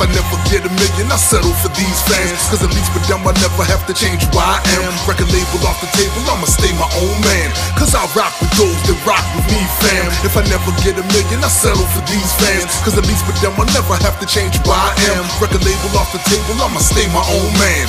If I never get a million, I settle for these fans. Cause at least with them I never have to change who I am. Record label off the table, I'ma stay my own man. Cause I rock with those that rock with me, fam. If I never get a million, I settle for these fans. Cause at least with them I never have to change who I am. Record label off the table, I'ma stay my own man.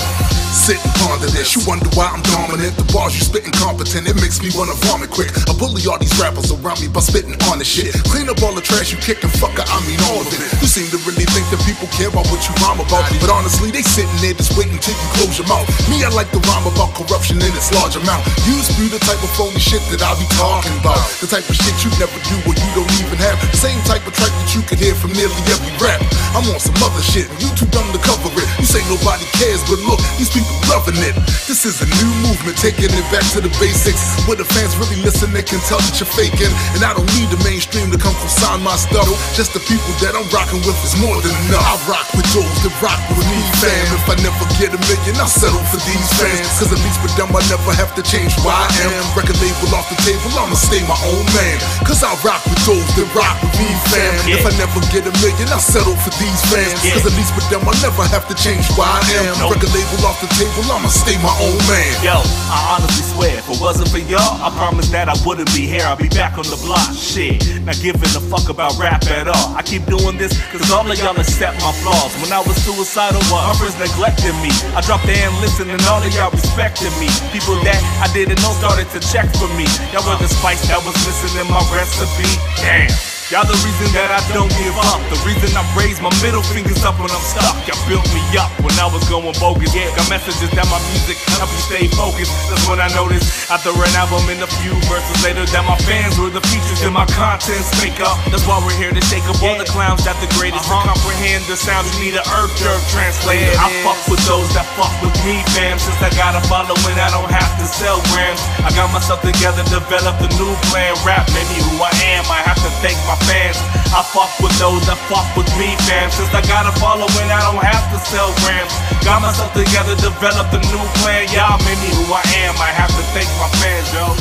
Sit and ponder this, you wonder why I'm dominant. The bars you spittin' competent, it makes me wanna vomit quick. I bully all these rappers around me by spitting honest shit. Clean up all the trash you kickin', fucker, I mean all of it. You seem to really think that people care about what you rhyme about, but honestly, they sitting there just waiting till you close your mouth. Me, I like to rhyme about corruption in its large amount. You spew the type of phony shit that I be talking about. The type of shit you never do or you don't even have. The same type of track that you can hear from nearly every rap. I'm on some other shit, and you too dumb to cover it. You say nobody cares, but look, these people loving it. This is a new movement, taking it back to the basics. Where the fans really listen, they can tell that you're faking. And I don't need the mainstream to come sign my stuff. Just the people that I'm rocking with is more than enough. I rock with those that rock with me, fam. If I never get a million, I settle for these fans. Cause at least with them I never have to change who I am. Record label off the table, I'ma stay my own man. Cause I rock with those that rock with me, fam. If I never get a million, I settle for these fans. Cause at least with them I never have to change who I am. Record label off the table, I'ma stay my own man. Yo, I honestly swear, if it wasn't for y'all, I promise that I wouldn't be here. I'll be back on the block, shit. Not giving a fuck about rap at all. I keep doing this cause all of y'all accept my flaws. When I was suicidal, my friends neglected me. I dropped the and listen and all of y'all respected me. People that I didn't know started to check for me. Y'all were the spice that was missing in my recipe. Damn. Y'all the reason that I don't give up. The reason I raise my middle fingers up when I'm stuck. Y'all built me up when I was going bogus. Got messages that my music helped me stay focused. That's when I noticed after an album and a few verses later that my fans were the features in my content speak up. That's why we're here to shake up all the clowns that the greatest to comprehend the sounds. You need a herb jerk translator. I fuck with those that fuck with me, fam. Since I got a following, I don't have to sell grams. I got myself together, developed a new plan. Rap made me who I am. I have to thank my fans. I fuck with those that fuck with me, fam. Since I got a following, I don't have to sell grams. Got myself together, developed a new plan. Y'all made me who I am. I have to thank my fans, yo.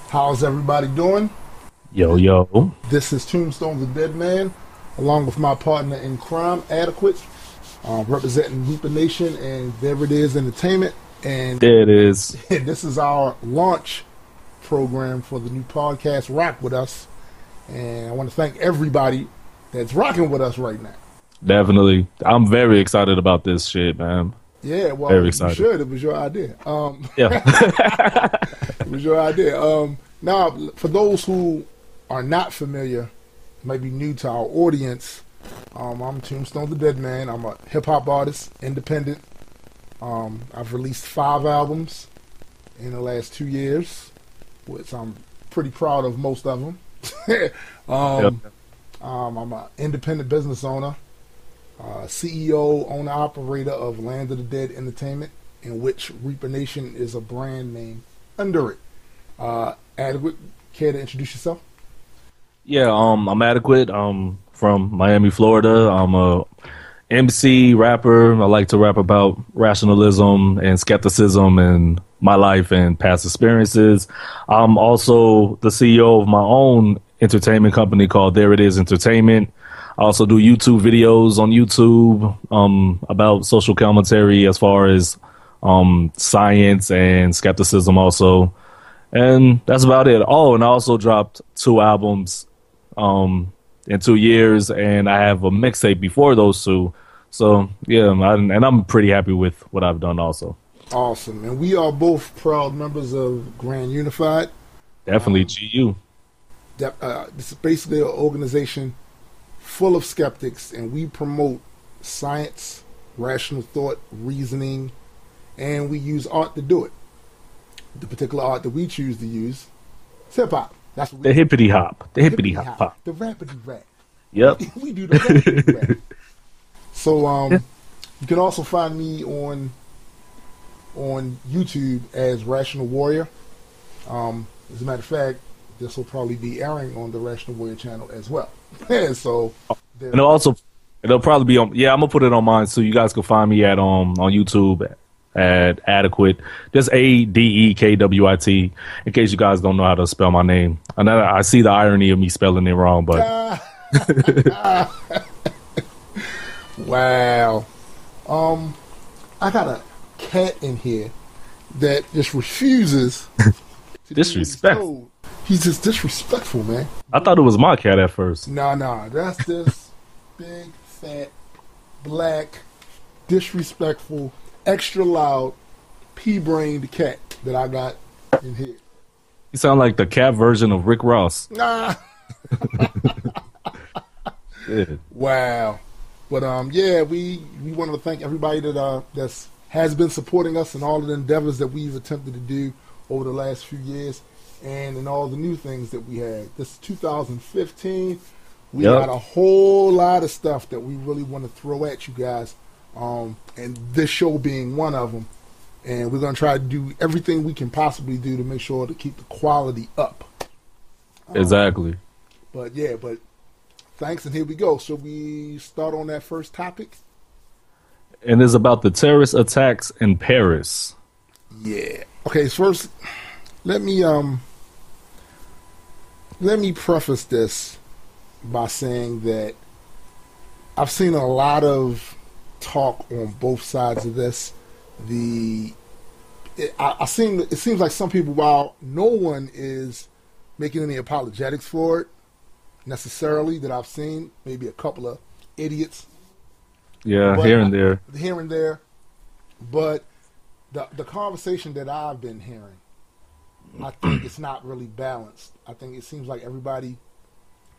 How's everybody doing? Yo, yo. This is Tombstone the Dead Man, along with my partner in crime, AdeKwit. Representing Reaper Nation and There It Is Entertainment, and there it is. This is our launch program for the new podcast Rock With Us, and I want to thank everybody that's rocking with us right now. Definitely, I'm very excited about this shit, man. Yeah, well, very excited. You should. It was your idea. Yeah, it was your idea. Now, for those who are not familiar, might be new to our audience. I'm Tombstone the Dead Man. I'm a hip-hop artist, independent. I've released 5 albums in the last 2 years, which I'm pretty proud of most of them. I'm an independent business owner, CEO, owner-operator of Land of the Dead Entertainment, in which Reaper Nation is a brand name under it. AdeKwit, care to introduce yourself? Yeah, I'm AdeKwit. From Miami, Florida. I'm a MC, rapper. I like to rap about rationalism and skepticism in my life and past experiences. I'm also the CEO of my own entertainment company called There It Is Entertainment. I also do YouTube videos on YouTube about social commentary as far as science and skepticism also. And that's about it. Oh, and I also dropped 2 albums in 2 years, and I have a mixtape before those 2. So yeah, and I'm pretty happy with what I've done also. Awesome. And we are both proud members of Grand Unified. Definitely GU. This is basically an organization full of skeptics, and we promote science, rational thought, reasoning, and we use art to do it. The particular art that we choose to use is hip-hop. That's what the hippity hop. The hippity hop. The rappity rap. Yep. We do the rappity rap. So you can also find me on YouTube as Rational Warrior. As a matter of fact, this will probably be airing on the Rational Warrior channel as well. So and it'll probably be on. Yeah, I'm gonna put it on mine so you guys can find me at on YouTube at AdeKwit. Just ADEKWIT. In case you guys don't know how to spell my name, and I see the irony of me spelling it wrong, but wow. I got a cat in here that just refuses to disrespectful. He's just disrespectful, man. I thought it was my cat at first. Nah, that's this big, fat, black, disrespectful, extra loud, pea-brained cat that I got in here. You sound like the cat version of Rick Ross. Nah. Shit. Wow. But yeah, we wanted to thank everybody that has been supporting us in all of the endeavors that we've attempted to do over the last few years, and in all the new things that we had. This is 2015. We got a whole lot of stuff that we really want to throw at you guys, and this show being one of them. And we're going to try to do everything we can possibly do to make sure to keep the quality up. Exactly. But thanks, and here we go. So we start on that first topic? And it's about the terrorist attacks in Paris. Yeah. Okay, so first, let me preface this by saying that I've seen a lot of talk on both sides of this. It seems like some people, while no one is making any apologetics for it necessarily that I've seen, maybe a couple of idiots. Yeah, here and there. But the conversation that I've been hearing, I think it's not really balanced. I think it seems like everybody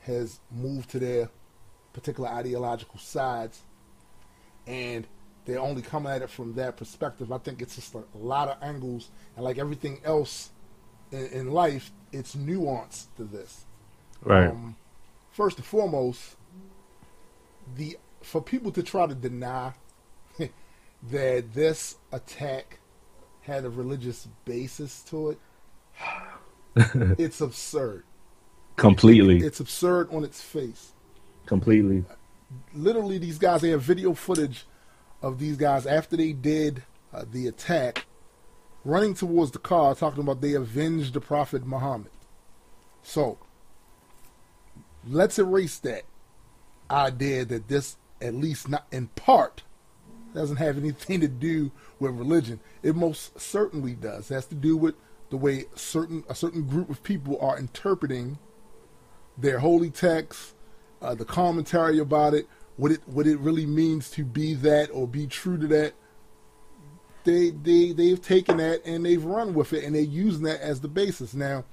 has moved to their particular ideological sides, and they're only coming at it from that perspective. I think it's just a lot of angles, and like everything else in life, it's nuance to this. Right. First and foremost, for people to try to deny that this attack had a religious basis to it, it's absurd. Completely. It's absurd on its face. Completely. Literally, these guys, they have video footage of these guys after they did the attack, running towards the car, talking about they avenged the Prophet Muhammad. So, let's erase that idea that this, at least not in part, doesn't have anything to do with religion. It most certainly does. It has to do with the way a certain group of people are interpreting their holy text, the commentary about it, what it really means to be that or be true to that. They've taken that and they've run with it, and they're using that as the basis. Now,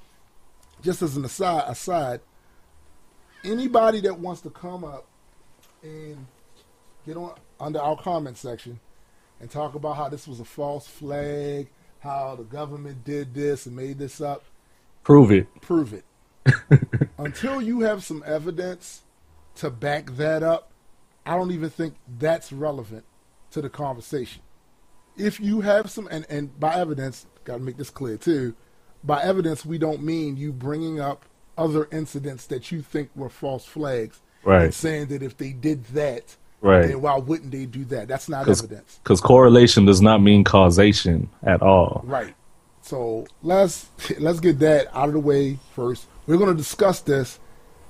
just as an aside, anybody that wants to come up and get on under our comment section and talk about how this was a false flag, how the government did this and made this up, prove it. Until you have some evidence to back that up, I don't even think that's relevant to the conversation. If you have some, and by evidence, got to make this clear too, by evidence we don't mean you bringing up other incidents that you think were false flags, right, and saying that if they did that, right, then why wouldn't they do that? That's not evidence. Because correlation does not mean causation at all. Right. So let's get that out of the way first. We're going to discuss this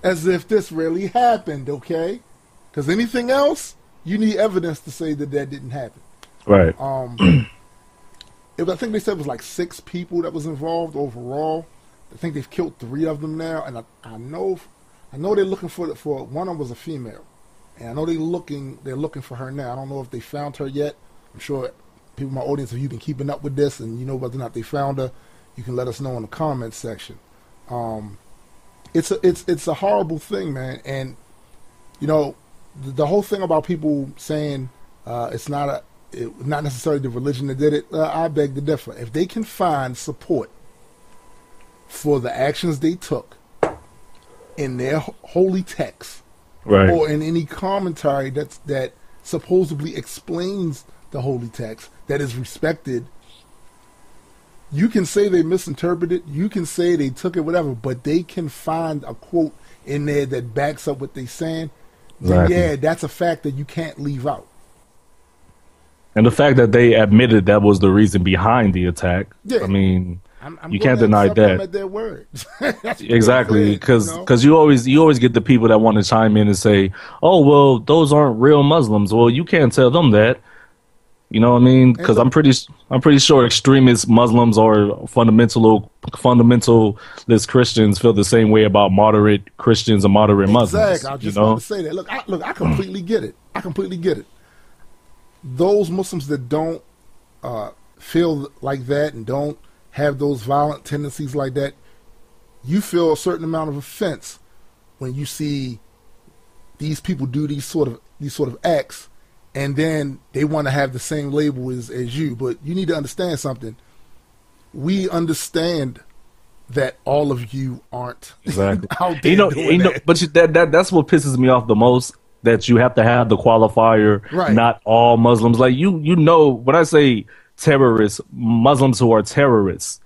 as if this really happened, okay? Because anything else, you need evidence to say that didn't happen. Right. I think they said it was like 6 people that was involved overall. I think they've killed 3 of them now, and I know they're looking for one of them was a female, and I know they're looking for her now. I don't know if they found her yet. I'm sure people in my audience, if you've been keeping up with this and you know whether or not they found her, you can let us know in the comments section. It's a horrible thing, man, and you know the whole thing about people saying it's not necessarily the religion that did it. I beg to differ. If they can find support for the actions they took in their holy text, right, or in any commentary that supposedly explains the holy text that is respected, you can say they misinterpreted, you can say they took it, whatever, but they can find a quote in there that backs up what they're saying, then exactly, yeah, that's a fact that you can't leave out. And the fact that they admitted that was the reason behind the attack, Yeah. I mean, I'm you gonna can't deny accept them that. at their word. That's what they Exactly, said, because you always get the people that want to chime in and say, "Oh, well, those aren't real Muslims." Well, you can't tell them that. You know what I mean? Because I'm pretty sure extremist Muslims or fundamentalist Christians feel the same way about moderate Christians and moderate Muslims. Exactly. I just want to say that. Look, I completely get it. I completely get it. Those Muslims that don't feel like that and don't have those violent tendencies like that, you feel a certain amount of offense when you see these people do these sort of acts, and then they want to have the same label as you. But you need to understand something. We understand that all of you aren't exactly out there doing that. But that's what pisses me off the most. That you have to have the qualifier, right. Not all Muslims. Like you know, when I say terrorists, Muslims who are terrorists,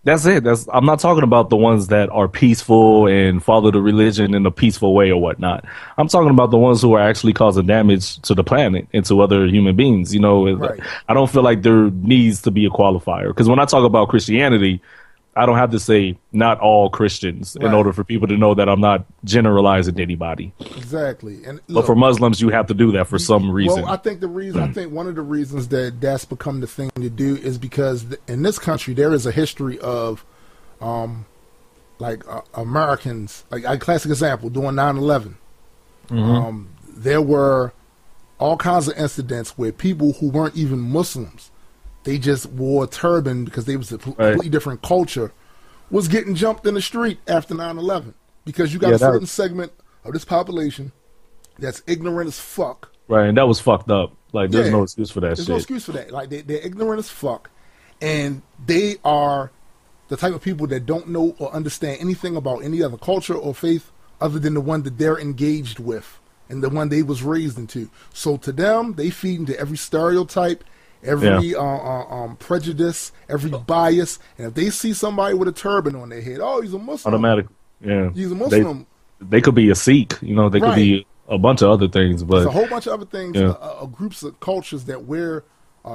that's it. I'm not talking about the ones that are peaceful and follow the religion in a peaceful way or whatnot. I'm talking about the ones who are actually causing damage to the planet and to other human beings. You know, right. I don't feel like there needs to be a qualifier, because when I talk about Christianity, I don't have to say not all Christians in order for people to know that I'm not generalizing anybody. Exactly. And look, but for Muslims, you have to do that for some reason. Well, I think one of the reasons that's become the thing to do is because in this country there is a history of, Americans, like a classic example, during 9/11. There were all kinds of incidents where people who weren't even Muslims, they just wore a turban because they was a completely different culture, was getting jumped in the street after 9/11 because you got a certain segment of this population that's ignorant as fuck. Right, and that was fucked up. Like, there's no excuse for that There's no excuse for that. Like, they're ignorant as fuck, and they are the type of people that don't know or understand anything about any other culture or faith other than the one that they're engaged with and the one they was raised into. So to them, they feed into every stereotype, every prejudice, every bias, and if they see somebody with a turban on their head, oh, he's a Muslim. Automatically, he's a Muslim. They could be a Sikh, you know, they could be a bunch of other things, but there's a whole bunch of other things, groups of cultures that wear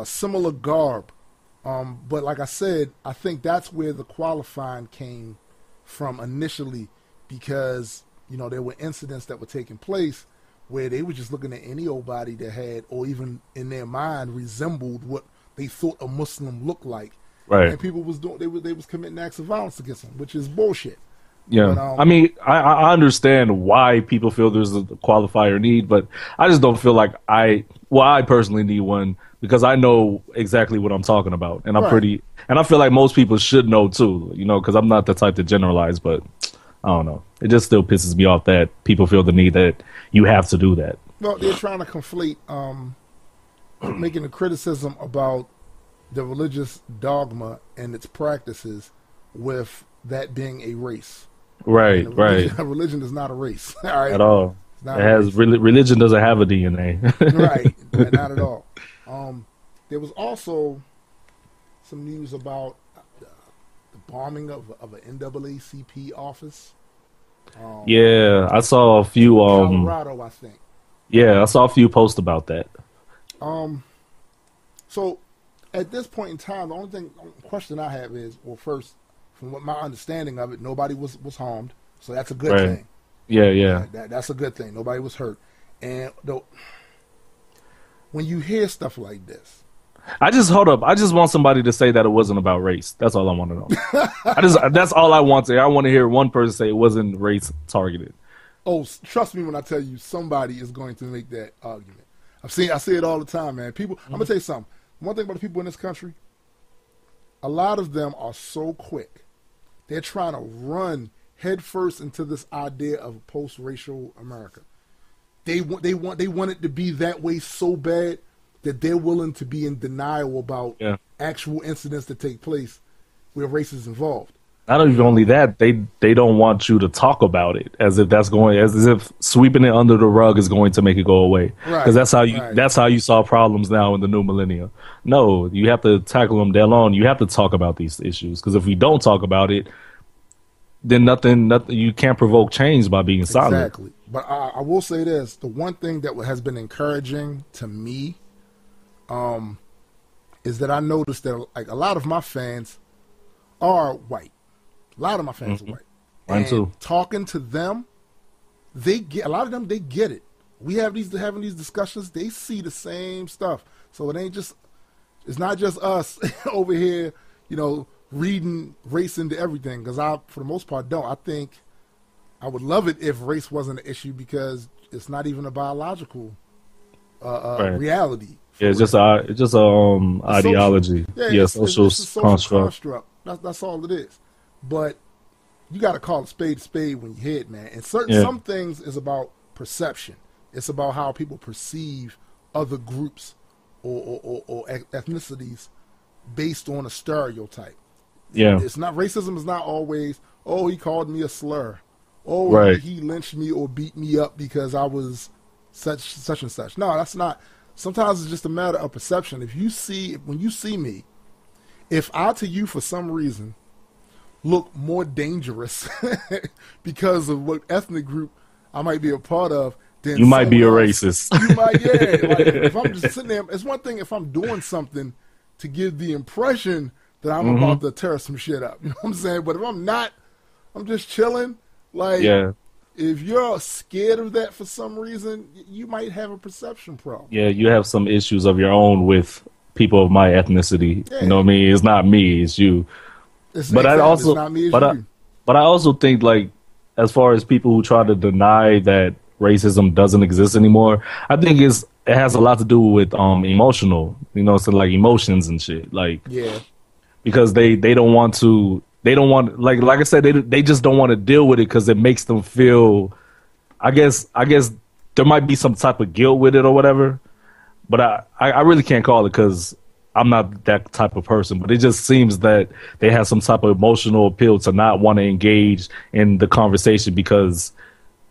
similar garb. But like I said, I think that's where the qualifying came from initially, because, you know, there were incidents that were taking place where they were just looking at any old body that had, or even in their mind, resembled what they thought a Muslim looked like. Right. And people was doing, they was committing acts of violence against them, which is bullshit. Yeah. But, I mean, I understand why people feel there's a qualifier need, but I just don't feel like I personally need one, because I know exactly what I'm talking about, and and I feel like most people should know too, you know, because I'm not the type to generalize, but I don't know. It just still pisses me off that people feel the need that you have to do that. Well, they're trying to conflate making a criticism about the religious dogma and its practices with that being a race. Right, Religion is not a race. All right? At all. Religion doesn't have a DNA. Right, not at all. There was also some news about the bombing of an NAACP office. Yeah, I saw a few. Colorado, I think. Yeah, I saw a few posts about that. So at this point in time, the only question I have is, well, first, from what my understanding of it, nobody was harmed, so that's a good thing. Yeah. That's a good thing. Nobody was hurt, and when you hear stuff like this, I just want somebody to say that it wasn't about race. That's all I want to know. That's all I want to hear. I want to hear one person say it wasn't race targeted. Oh, trust me when I tell you, somebody is going to make that argument. I see it all the time, man. People, I'm gonna tell you something. One thing about the people in this country, a lot of them are so quick. They're trying to run headfirst into this idea of post-racial America. They want it to be that way so bad that they're willing to be in denial about actual incidents that take place where race is involved. Not even only that, they don't want you to talk about it as if sweeping it under the rug is going to make it go away. Because that's how you solve problems now in the new millennia. No, you have to tackle them dead on. You have to talk about these issues, because if we don't talk about it, then nothing. You can't provoke change by being silent. Exactly. But I will say this: the one thing that has been encouraging to me is that I noticed that like a lot of my fans are white. A lot of my fans are white. Mine too. Talking to them, they get a lot of them. They get it. We have having these discussions. They see the same stuff. So it ain't just. It's not just us over here, you know, reading race into everything. Because I, for the most part, don't. I think I would love it if race wasn't an issue because it's not even a biological reality. Yeah, it's just ideology. Social construct. That's all it is. But you got to call a spade when you hear it, man. And some things is about perception. It's about how people perceive other groups or ethnicities based on a stereotype. Yeah, it's not racism. Is not always. Oh, he called me a slur. Oh, right. he lynched me or beat me up because I was such and such. No, that's not. Sometimes it's just a matter of perception. When you see me, if I to you for some reason look more dangerous because of what ethnic group I might be a part of, then you might be a racist. You might, yeah. Like, if I'm just sitting there, it's one thing if I'm doing something to give the impression that I'm about to tear some shit up. You know what I'm saying? But if I'm not, I'm just chilling. Like, if you're scared of that for some reason, you might have a perception problem. Yeah, you have some issues of your own with people of my ethnicity. Yeah. You know what I mean? It's not me, it's you. It's not me, it's you. But I also think, like, as far as people who try to deny that racism doesn't exist anymore, I think it has a lot to do with emotional, you know, so like emotions and shit. Like, yeah, because they don't want like I said, they just don't want to deal with it because it makes them feel, I guess there might be some type of guilt with it or whatever, but I really can't call it because I'm not that type of person. But it just seems that they have some type of emotional appeal to not want to engage in the conversation because,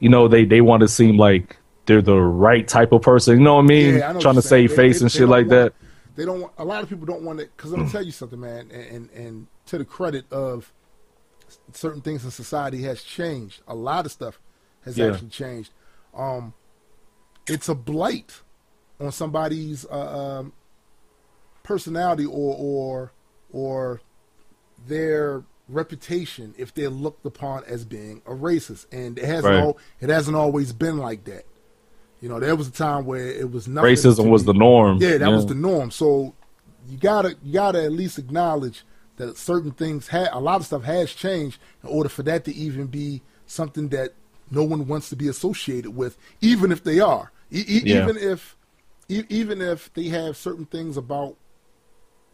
you know, they want to seem like they're the right type of person. You know what I mean? Yeah, I know trying to save face and shit like that. They don't want, a lot of people don't want it, because I'm going to tell you something, man, and to the credit of certain things in society has changed. A lot of stuff has actually changed. It's a blight on somebody's personality or their reputation if they're looked upon as being a racist, and it hasn't always been like that. You know, there was a time where it was nothing. Racism was the norm. Yeah, that was the norm. So you gotta at least acknowledge that certain things a lot of stuff has changed in order for that to even be something that no one wants to be associated with, even if they are, even if they have certain things about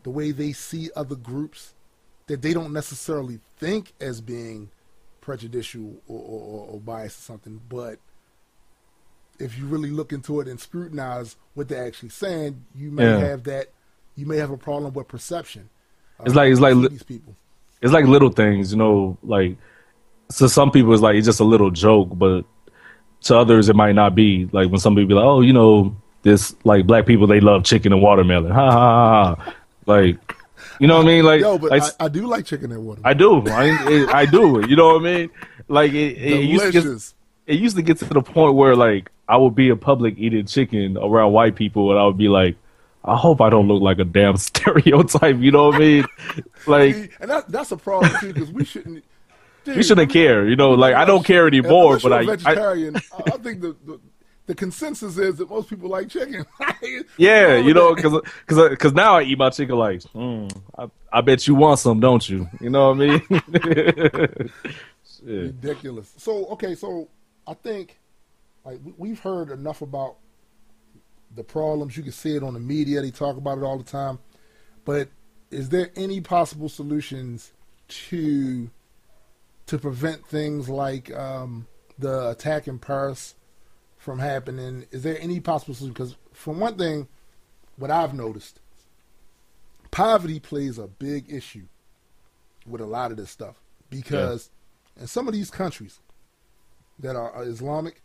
the way they see other groups that they don't necessarily think as being prejudicial or biased or something, but if you really look into it and scrutinize what they're actually saying, you may have that. You may have a problem with perception. It's like these people. It's like little things, you know. Like, to some people, it's like it's just a little joke, but to others, it might not be. Like when somebody be like, "Oh, you know, this like black people, they love chicken and watermelon." Ha ha ha ha. Like, you know what I mean? Like, yo, but like, I do like chicken and watermelon. I do. I do. You know what I mean? Like it used to get to the point where like I would be in public eating chicken around white people, and I would be like, I hope I don't look like a damn stereotype. You know what I mean? Like, and that's a problem too, because we shouldn't. Dude, we shouldn't care. You know, like I don't care anymore. But I'm vegetarian. I think the consensus is that most people like chicken. Yeah, you know, because now I eat my chicken like, I bet you want some, don't you? You know what I mean? Ridiculous. So I think like we've heard enough about the problems. You can see it on the media. They talk about it all the time. But is there any possible solutions to prevent things like the attack in Paris from happening? Is there any possible solution? Because for one thing, what I've noticed, poverty plays a big issue with a lot of this stuff. Because in some of these countries that are Islamic,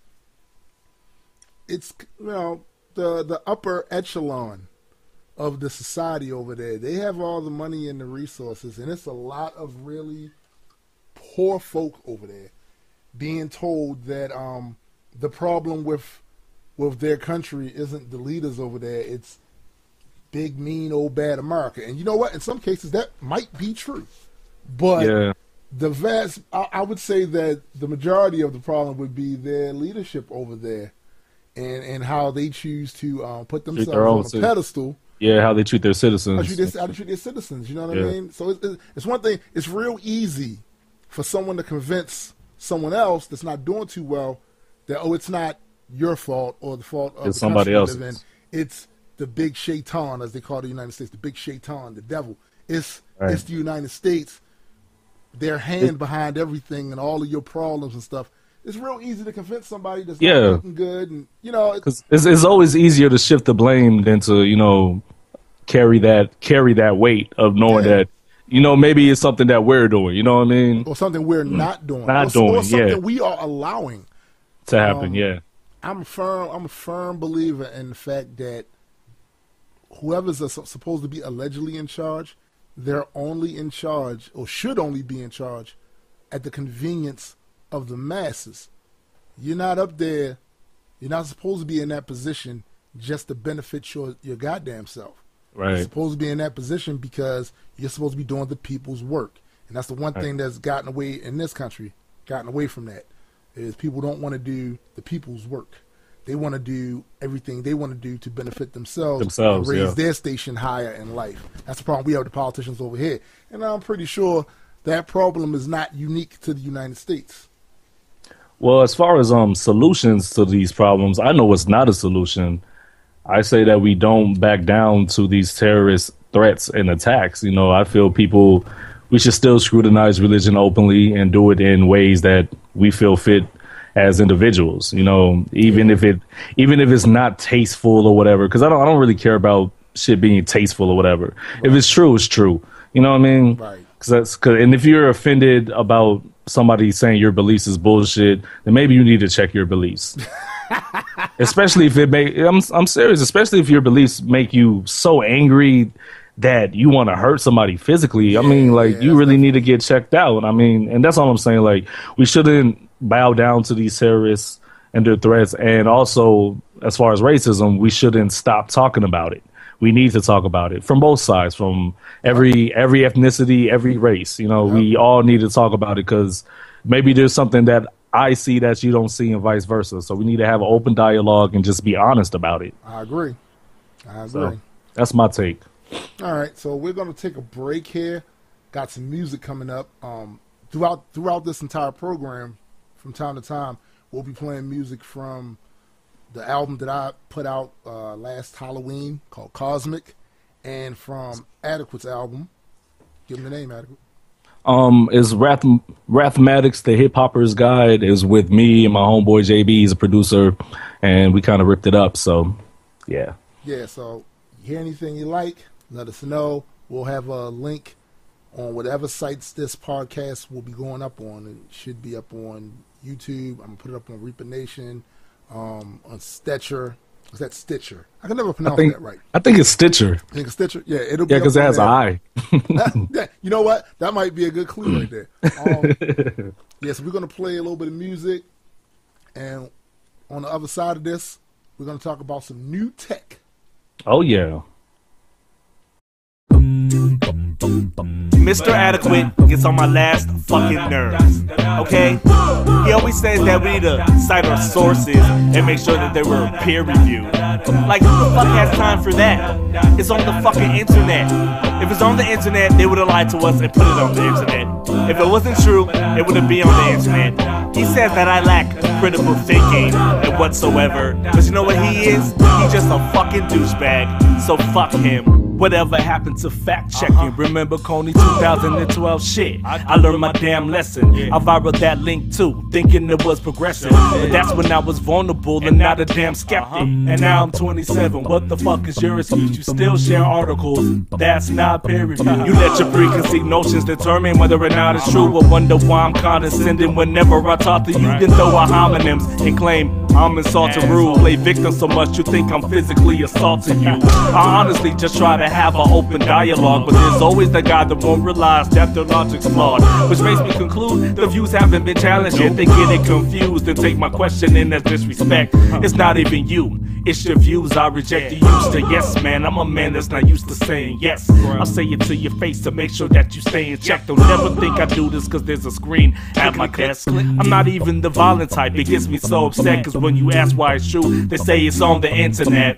it's, you know, the upper echelon of the society over there, they have all the money and the resources, and it's a lot of really poor folk over there being told that the problem with their country isn't the leaders over there, it's big, mean, old, bad America. And you know what? In some cases, that might be true. But I would say that the majority of the problem would be their leadership over there and how they choose to put themselves on a pedestal. Yeah, how they treat their citizens. How they treat their citizens, you know what I mean? So it's one thing, it's real easy for someone to convince someone else that's not doing too well that, oh, it's not your fault or the fault of it's the somebody else's. It's the big shaitan, as they call the United States, the big shaitan, the devil. It's the United States, their hand behind everything and all of your problems and stuff. It's real easy to convince somebody that's not looking good, and you know, because it's always easier to shift the blame than to, you know, carry that weight of knowing that, you know, maybe it's something that we're doing, you know what I mean, or something we're not doing, or something we are allowing to happen. I'm a firm believer in the fact that whoever's supposed to be allegedly in charge, they're only in charge, or should only be in charge, at the convenience of the masses. You're not up there. You're not supposed to be in that position just to benefit your goddamn self. Right. You're supposed to be in that position because you're supposed to be doing the people's work. And that's the one thing that's gotten away in this country, gotten away from that, is people don't want to do the people's work. They want to do everything they want to do to benefit themselves and raise their station higher in life. That's the problem we have with the politicians over here. And I'm pretty sure that problem is not unique to the United States. Well, as far as solutions to these problems, I know it's not a solution. I say that we don't back down to these terrorist threats and attacks. You know, I feel we should still scrutinize religion openly and do it in ways that we feel fit as individuals. You know, even if it's not tasteful or whatever, because I don't really care about shit being tasteful or whatever. Right. If it's true, it's true. You know what I mean? Right. And if you're offended about somebody saying your beliefs is bullshit, then maybe you need to check your beliefs. Especially if I'm serious, especially if your beliefs make you so angry that you want to hurt somebody physically. Yeah, I mean, like, you really need to get checked out. I mean, and that's all I'm saying. Like, we shouldn't bow down to these terrorists and their threats. And also, as far as racism, we shouldn't stop talking about it. We need to talk about it from both sides, from every ethnicity, every race. You know, we all need to talk about it, because maybe there's something that I see that you don't see, and vice versa. So we need to have an open dialogue and just be honest about it. I agree. So that's my take. All right, so we're going to take a break here. Got some music coming up. Throughout this entire program, from time to time, we'll be playing music from the album that I put out last Halloween called Cosmic, and from AdeKwit's album. Give him the name, AdeKwit. Is Rapthematics, the Hip Hopper's Guide, is with me and my homeboy JayBee. He's a producer, and we kind of ripped it up. So, yeah. Yeah, so you hear anything you like, let us know. We'll have a link on whatever sites this podcast will be going up on. It should be up on YouTube. I'm going to put it up on Reaper Nation, on Stitcher. Is that Stitcher? I can never pronounce that right. I think it's Stitcher. I think it's Stitcher? Yeah, it'll be. Yeah, because it has an I. You know what? That might be a good clue right there. So we're going to play a little bit of music. And on the other side of this, we're going to talk about some new tech. Oh, yeah. Mr. AdeKwit gets on my last fucking nerves, okay? He always says that we need to cite our sources and make sure that they were peer reviewed. Like, who the fuck has time for that? It's on the fucking internet. If it's on the internet, they would have lied to us and put it on the internet. If it wasn't true, it wouldn't be on the internet. He says that I lack critical thinking and whatsoever, but you know what he is? He's just a fucking douchebag, so fuck him. Whatever happened to fact checking? Remember Coney 2012 shit? I learned my damn lesson. I viral that link too, thinking it was progressive. But that's when I was vulnerable and not a damn skeptic. And now I'm 27. What the fuck is your excuse? You still share articles. That's not peer review. You let your preconceived notions determine whether or not it's true. Or wonder why I'm condescending whenever I talk to you. Then throw out homonyms and claim I'm insulting rude. Play victim so much you think I'm physically assaulting you. I honestly just try to have an open dialogue, but there's always the guy that won't realize that their logic's flawed, which makes me conclude the views haven't been challenged yet. They get it confused and take my question in as disrespect. It's not even you, It's your views, I reject you used to. Yes, man, I'm a man that's not used to saying yes. I'll say it to your face to make sure that you stay in check. Don't never think I do this cause there's a screen at my desk. I'm not even the violent type, it gets me so upset. Cause when you ask why it's true, they say it's on the internet.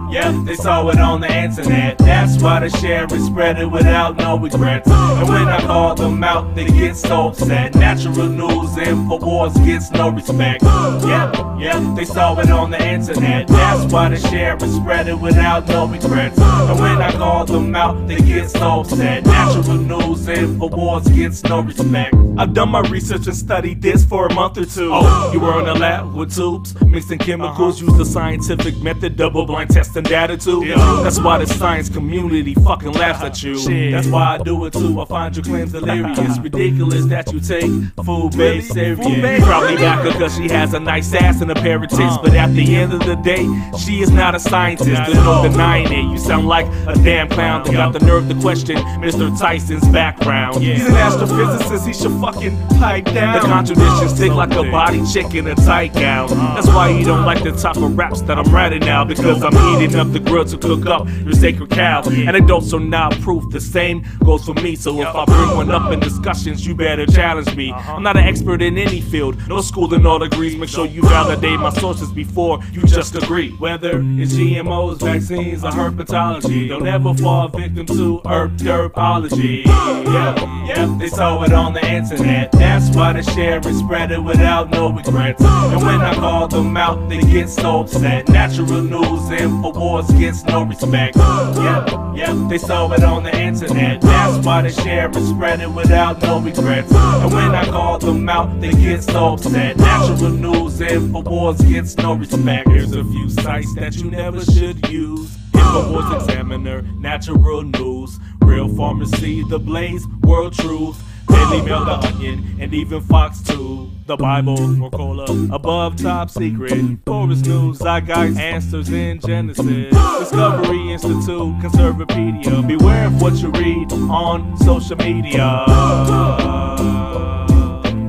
Yeah, they saw it on the internet. That's why they share and spread it without no regrets. And when I call them out, they get so upset. Natural news, InfoWars gets no respect. Yeah, they saw it on the internet. That's why they share and spread it without no regrets. And when I call them out, they get so upset. Natural news, InfoWars gets no respect. I've done my research and studied this for a month or two. Oh, you were in a lab with tubes, mixing chemicals, use the scientific method, double-blind testing data too. That's why the science community fucking laughs at you. That's why I do it too. I find your claims hilarious. Ridiculous that you take food-based serious. Probably back because she has a nice ass and a pair of tits, but at the end of the day, she is not a scientist. There's no denying it. You sound like a damn clown that got the nerve to question Mr. Tyson's background. He's an astrophysicist, he should fucking pipe down. The contradictions stick like a body chick in a tight gown. That's why you don't like the type of raps that I'm writing now, because I'm heating up the grill to cook up your sacred cow. Anecdotes are not proof, the same goes for me. So if I bring one up in discussions, you better challenge me. I'm not an expert in any field, no schooling or degrees. Make sure you validate my sources before you just agree. Whether it's GMOs, vaccines, or herpetology, don't ever fall victim to derpology. Yeah, they saw it on the internet. That's why they share and spread it without no regrets. And when I call them out, they get so upset. Natural news, InfoWars gets no respect. Yeah, they saw it on the internet. That's why they share and spread it without no regrets. And when I call them out, they get so upset. Natural news, InfoWars gets no respect. Here's a few sites that you never should use: InfoWars Examiner, Natural News, Real Pharmacy, The Blaze, World Truth, Daily Mail, The Onion, and even Fox 2. The Bible, Mercola, Above Top Secret, Forest News, Zeitgeist, Answers in Genesis, Discovery Institute, Conservapedia. Beware of what you read on social media,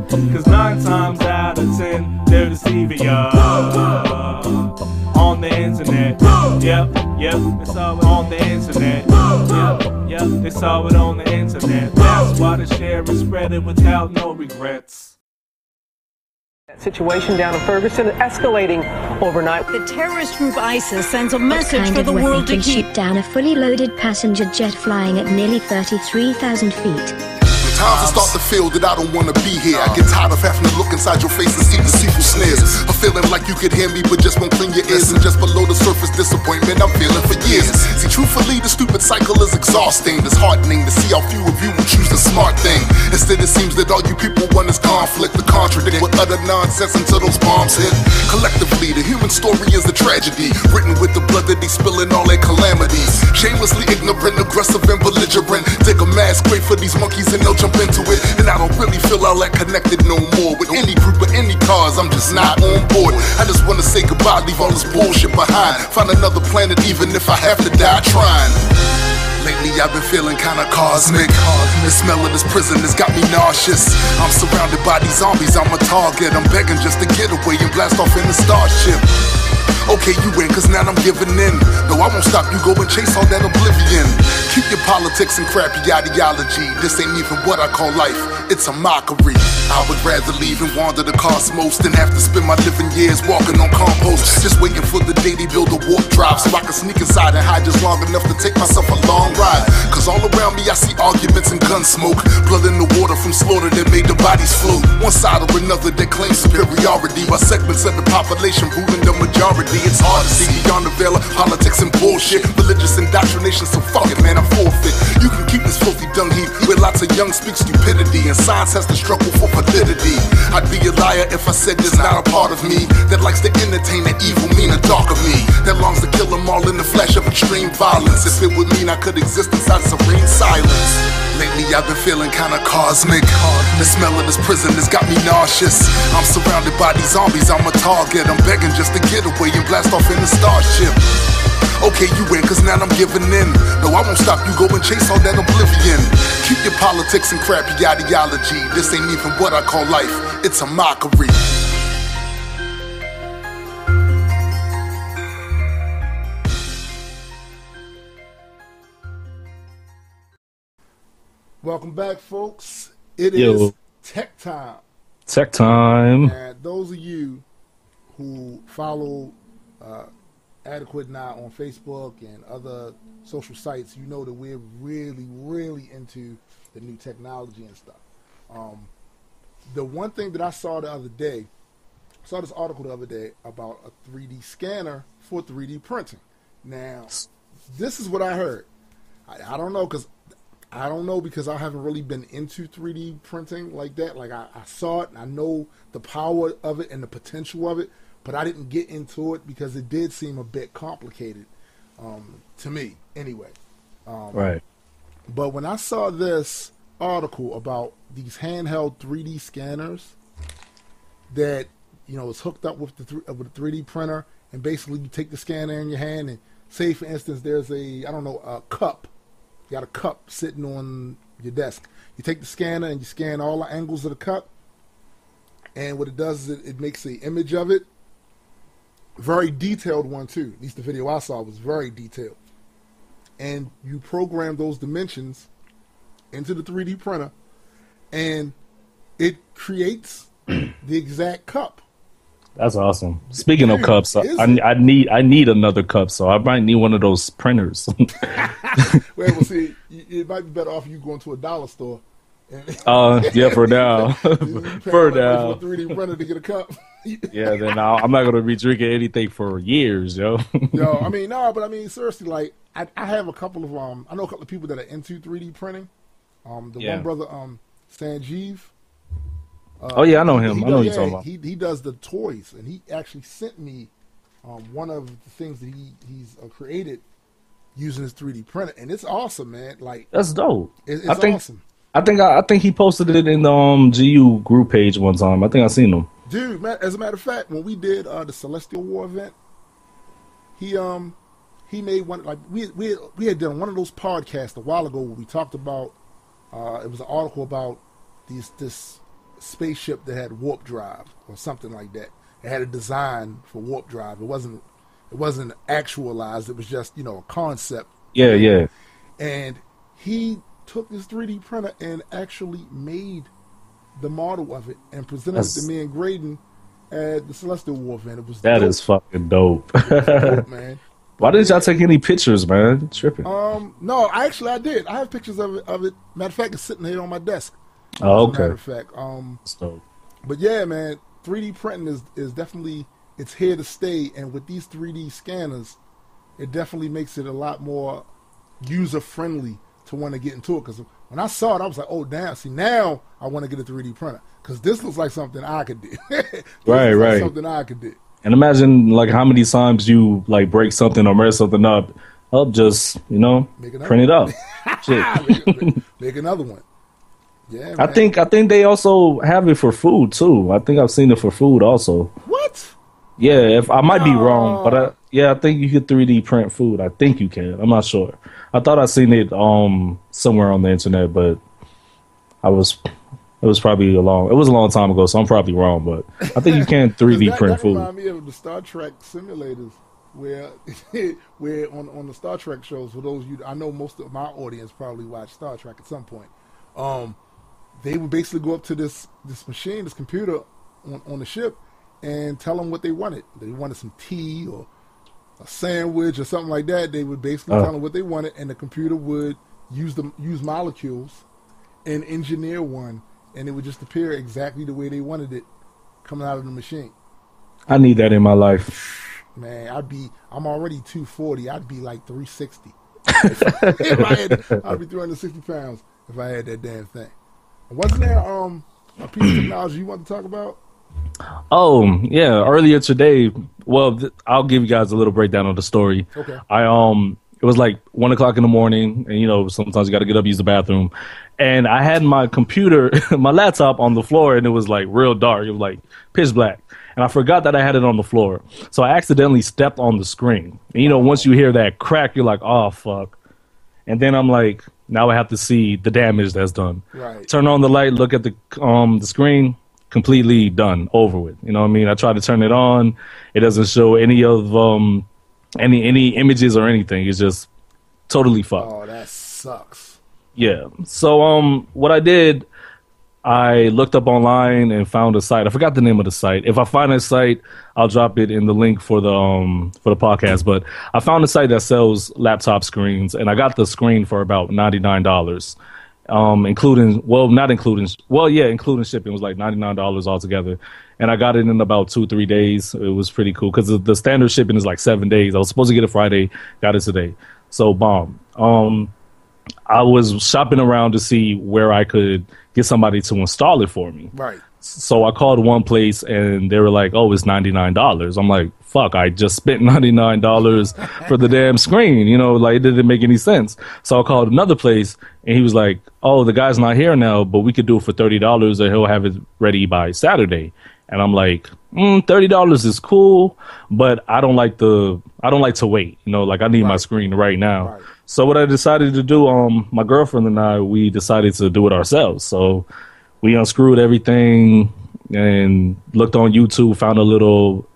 cause 9 times out of 10 they're deceiving ya on the internet. Yep, they saw it on the internet. Yep, they saw it on the internet. That's why they share and spread it without no regrets. Situation down in Ferguson escalating overnight. The terrorist group ISIS sends a message for the world to keep. Shoot down a fully loaded passenger jet flying at nearly 33,000 feet. Times I start to feel that I don't wanna be here. I get tired of having to look inside your face and see deceitful snares. A feeling like you could hear me but just won't clean your ears. And just below the surface disappointment I'm feeling for years. See, truthfully the stupid cycle is exhausting. Disheartening to see how few of you will choose the smart thing. Instead it seems that all you people want is conflict. To contradict with utter nonsense until those bombs hit. Collectively the human story is a tragedy, written with the blood that they spill in all their calamities. Shamelessly ignorant, aggressive and belligerent. Dig a mass grave for these monkeys and they'll jump into it. And I don't really feel all that connected no more with any group or any cause. I'm just not on board. I just wanna say goodbye, leave all this bullshit behind. Find another planet even if I have to die trying. Lately I've been feeling kinda cosmic. The smell of this prison has got me nauseous. I'm surrounded by these zombies, I'm a target. I'm begging just to get away and blast off in the starship. Okay, you win, cause now I'm giving in. No, I won't stop you, go and chase all that oblivion. Keep your politics and crappy ideology. This ain't even what I call life, it's a mockery. I would rather leave and wander the cosmos than have to spend my living years walking on compost. Just waiting for the day they build a warp drive so I can sneak inside and hide just long enough to take myself a long ride. Cause all around me I see arguments and gun smoke. Blood in the water from slaughter that made the bodies float. One side or another that claims superiority, while segments of the population ruling the majority. It's hard to see beyond the veil of politics and bullshit. Religious indoctrination, so fuck it man, I'm forfeit. You can keep this filthy dung heap where lots of young speak stupidity and science has to struggle for validity. I'd be a liar if I said there's not a part of me that likes to entertain the evil, mean and dark of me, that longs to kill them all in the flash of extreme violence. If it would mean I could exist inside serene silence. Lately I've been feeling kinda cosmic. The smell of this prison has got me nauseous. I'm surrounded by these zombies, I'm a target. I'm begging just to get away and blast off in the starship. Okay, you win, cause now I'm giving in. No, I won't stop you, go and chase all that oblivion. Keep your politics and crappy ideology. This ain't even what I call life, it's a mockery. Welcome back, folks. It Yo. is tech time. Tech time. And those of you who follow AdeKwit now on Facebook and other social sites, you know that we're really, really into the new technology and stuff. The one thing that I saw the other day, I saw this article the other day about a 3D scanner for 3D printing. Now, this is what I heard. I don't know because I haven't really been into 3D printing like that. Like I saw it and I know the power of it and the potential of it, but I didn't get into it because it did seem a bit complicated to me anyway. Right. But when I saw this article about these handheld 3D scanners that, you know, is hooked up with the 3D printer, and basically you take the scanner in your hand and say, for instance, there's a cup. You got a cup sitting on your desk. You take the scanner and you scan all the angles of the cup, and what it does is it makes an image of it. Very detailed one too. At least the video I saw was very detailed. And you program those dimensions into the 3D printer, and it creates the exact cup. That's awesome. Speaking of cups, I need another cup, so I might need one of those printers. Well, see, it might be better off you going to a dollar store. Yeah, for now. For now. For a 3D printer to get a cup. Yeah, then I'm not gonna be drinking anything for years, yo. Yo, I mean, no, but I mean, seriously, like, I have a couple of I know a couple of people that are into 3D printing. One brother, Sanjeev. Oh yeah, I know him. I know you're talking about. He does the toys, and he actually sent me one of the things that he's created using his 3D printer, and it's awesome, man. Like, that's dope. It's awesome. I think he posted it in the GU group page one time. I think I seen him. Dude, man, as a matter of fact, when we did the Celestial War event, he made one, like we had done one of those podcasts a while ago where we talked about it was an article about this spaceship that had warp drive or something like that. It had a design for warp drive. It wasn't actualized. It was just, you know, a concept. Yeah, yeah. And he took his 3D printer and actually made the model of it and presented it to me and Graydon at the Celestial War event. It was that dope. Is fucking dope. It was dope, man. Why didn't y'all take any pictures, man? Tripping. No, I did. I have pictures of it. Matter of fact, it's sitting here on my desk. Oh, okay. Matter of fact, but yeah, man, 3D printing is definitely, it's here to stay, and with these 3D scanners, it definitely makes it a lot more user friendly to want to get into it. Because when I saw it, I was like, oh damn! See, now I want to get a 3D printer because this looks like something I could do. Right. Like something I could do. And imagine like how many times you like break something or mess something up. I'll just, you know, print it up. Shit. Make another one. Yeah, man. I think they also have it for food too. I think I've seen it for food also. What? Yeah, if I might be wrong, but I think you can 3D print food. I think you can. I'm not sure. I thought I seen it somewhere on the internet, but it was probably a long time ago, so I'm probably wrong. But I think you can 3D print food. That reminds me of the Star Trek simulators, where on the Star Trek shows, for those I know most of my audience probably watch Star Trek at some point. They would basically go up to this machine, this computer on the ship, and tell them what they wanted. They wanted some tea or a sandwich or something like that. They would basically tell them what they wanted, and the computer would use molecules and engineer one, and it would just appear exactly the way they wanted it coming out of the machine. I need that in my life. Man, I'm already 240. I'd be like 360. I'd be 360 pounds if I had that damn thing. Wasn't there a piece of technology you want to talk about? Oh, yeah. Earlier today, well, I'll give you guys a little breakdown of the story. Okay. It was like 1 o'clock in the morning, and you know, sometimes you got to get up, use the bathroom. And I had my computer, my laptop on the floor, and it was like real dark. It was like pitch black. And I forgot that I had it on the floor. So I accidentally stepped on the screen. And you know, once you hear that crack, you're like, oh, fuck. And then I'm like, now I have to see the damage that's done. Right. Turn on the light, look at the screen, completely done, over with. You know what I mean? I try to turn it on. It doesn't show any of any images or anything. It's just totally fucked. Oh, that sucks. Yeah. So what I did, I looked up online and found a site. I forgot the name of the site. If I find a site, I'll drop it in the link for the podcast. But I found a site that sells laptop screens, and I got the screen for about $99. Including shipping. It was like $99 altogether, and I got it in about 2-3 days. It was pretty cool because the standard shipping is like 7 days. I was supposed to get it Friday, got it today. So bomb. I was shopping around to see where I could get somebody to install it for me. Right. So I called one place and they were like, "Oh, it's $99." I'm like, "Fuck! I just spent $99 for the damn screen." You know, like it didn't make any sense. So I called another place and he was like, "Oh, the guy's not here now, but we could do it for $30 and he'll have it ready by Saturday." And I'm like, $30 is cool, but I don't like to wait. You know, like I need my screen right now. Right. So what I decided to do, my girlfriend and I, we decided to do it ourselves. So we unscrewed everything and looked on YouTube, found a little,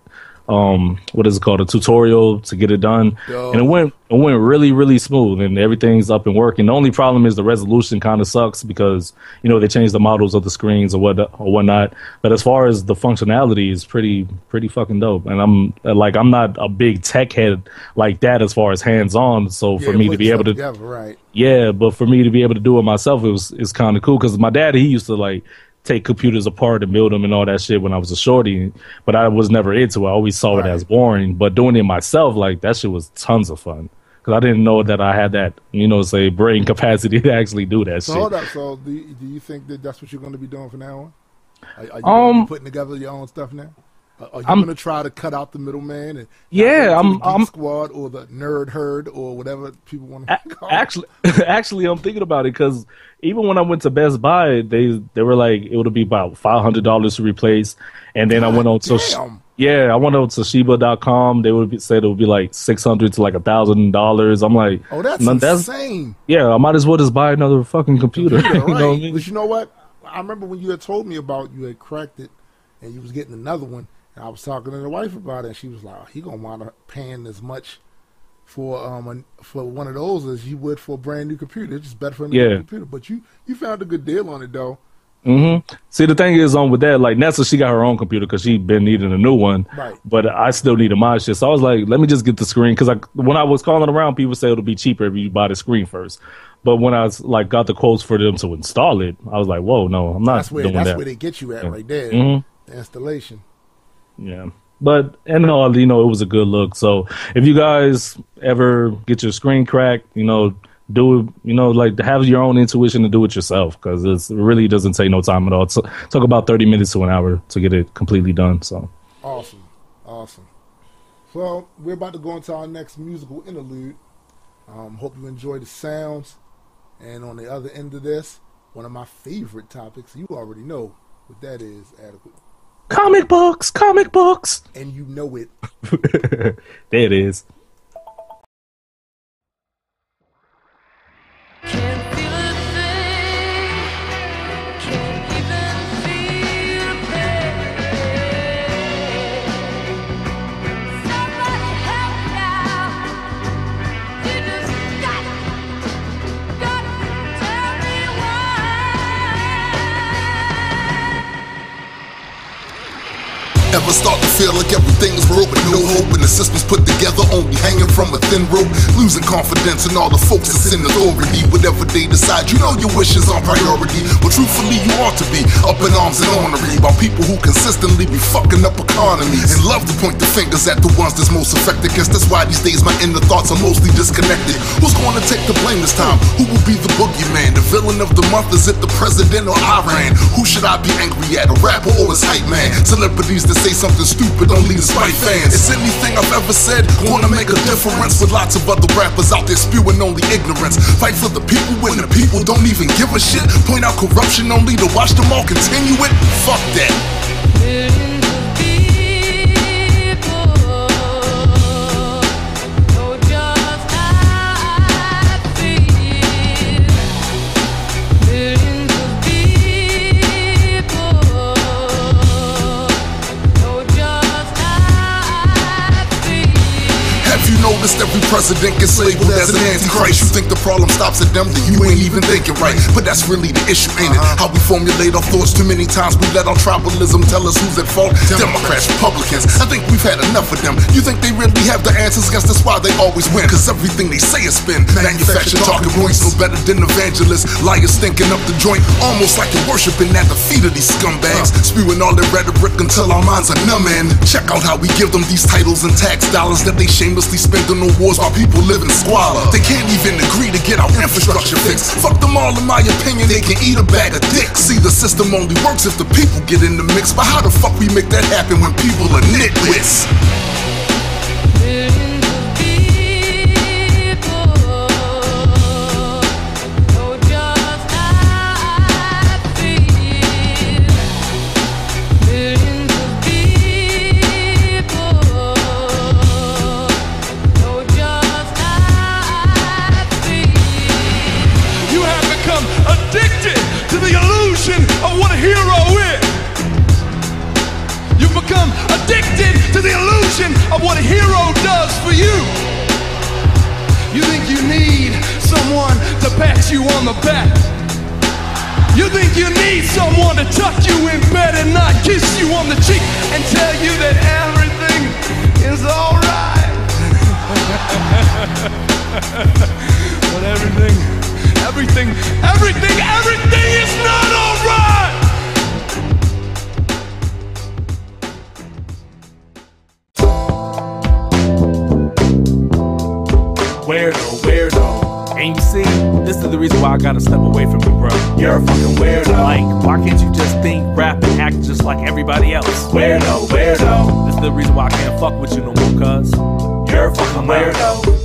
what is it called, a tutorial to get it done. And it went really, really smooth, and everything's up and working. The only problem is the resolution kind of sucks because, you know, they changed the models of the screens or whatnot. But as far as the functionality is pretty fucking dope. And I'm not a big tech head like that as far as hands-on. So for me to be able to, but for me to be able to do it myself, it's kind of cool because my dad, he used to like take computers apart and build them and all that shit when I was a shorty, but I was never into it. I always saw it as boring, but doing it myself, like that shit was tons of fun because I didn't know that I had that, you know, say brain capacity to actually do that shit. Hold up. So do you think that that's what you're going to be doing from now on? Are you gonna be putting together your own stuff now? Are you going to try to cut out the middleman and I'm Squad or the Nerd Herd or whatever people want to call it? Actually, I'm thinking about it because even when I went to Best Buy, they were like it would be about $500 to replace, and then I went on to I went on to Toshiba.com. They would said it would be like $600 to like $1,000. I'm like, oh, that's insane. Yeah, I might as well just buy another fucking computer. Right. You know what I mean? But you know what? I remember when you had told me about you had cracked it and you was getting another one. And I was talking to the wife about it, and she was like, "He gonna wind up paying as much for one of those as you would for a brand new computer. It's just better for a new computer." But you found a good deal on it though. Mm-hmm. See, the thing is, with that, like Nessa, she got her own computer because she been needing a new one. Right. But I still needed my shit, so I was like, let me just get the screen because when I was calling around, people say it'll be cheaper if you buy the screen first. But when I was like got the quotes for them to install it, I was like, whoa, no, I'm not doing that. That's where they get you at right there. Mm-hmm. The installation. Yeah, but in all, you know, it was a good look. So if you guys ever get your screen cracked, you know, do it, you know, like have your own intuition to do it yourself because it really doesn't take no time at all. It's took about 30 minutes to an hour to get it completely done. So awesome. Well, we're about to go into our next musical interlude. Hope you enjoy the sounds. And on the other end of this, one of my favorite topics, you already know what that is, AdeKwit. Comic books. And you know it. There it is. Ever start to feel like everything's broke with no hope and the system's put together only hanging from a thin rope? Losing confidence in all the folks that's in authority. Whatever they decide, you know your wishes are priority. But truthfully, you ought to be up in arms and ornery about people who consistently be fucking up economies and love to point the fingers at the ones that's most affected. Guess that's why these days my inner thoughts are mostly disconnected. Who's going to take the blame this time? Who will be the boogeyman? The villain of the month? Is it the president or Iran? Who should I be angry at? A rapper or his hype man? Celebrities that say something stupid only to spite fans. Is anything I've ever said gonna make a difference? With lots of other rappers out there spewing only ignorance. Fight for the people when the people don't even give a shit. Point out corruption only to watch them all continue it. Fuck that. Almost every president gets labeled as an antichrist. You think the problem stops at them, then you ain't even thinking right. But that's really the issue, ain't it? How we formulate our thoughts. Too many times we let our tribalism tell us who's at fault. Democrats, Republicans, I think we've had enough of them. You think they really have the answers? Guess that's why they always win. Cause everything they say is spin. Manufactured talking points, no better than evangelists. Liars thinking up the joint, almost like you're worshiping at the feet of these scumbags. Spewing all their rhetoric until our minds are numb. And check out how we give them these titles and tax dollars that they shamelessly spend on the wars while people live in squalor. They can't even agree to get our infrastructure fixed. Fuck them all, in my opinion, they can eat a bag of dicks. See, the system only works if the people get in the mix. But how the fuck we make that happen when people are nitwits? Addicted to the illusion of what a hero does for you. You think you need someone to pat you on the back. You think you need someone to tuck you in bed and not kiss you on the cheek and tell you that everything is alright. But everything is not alright. Weirdo. And you see, this is the reason why I gotta step away from you, bro. You're a fucking weirdo. Like, why can't you just think, rap, and act just like everybody else? Weirdo. This is the reason why I can't fuck with you no more, cuz you're a fucking weirdo.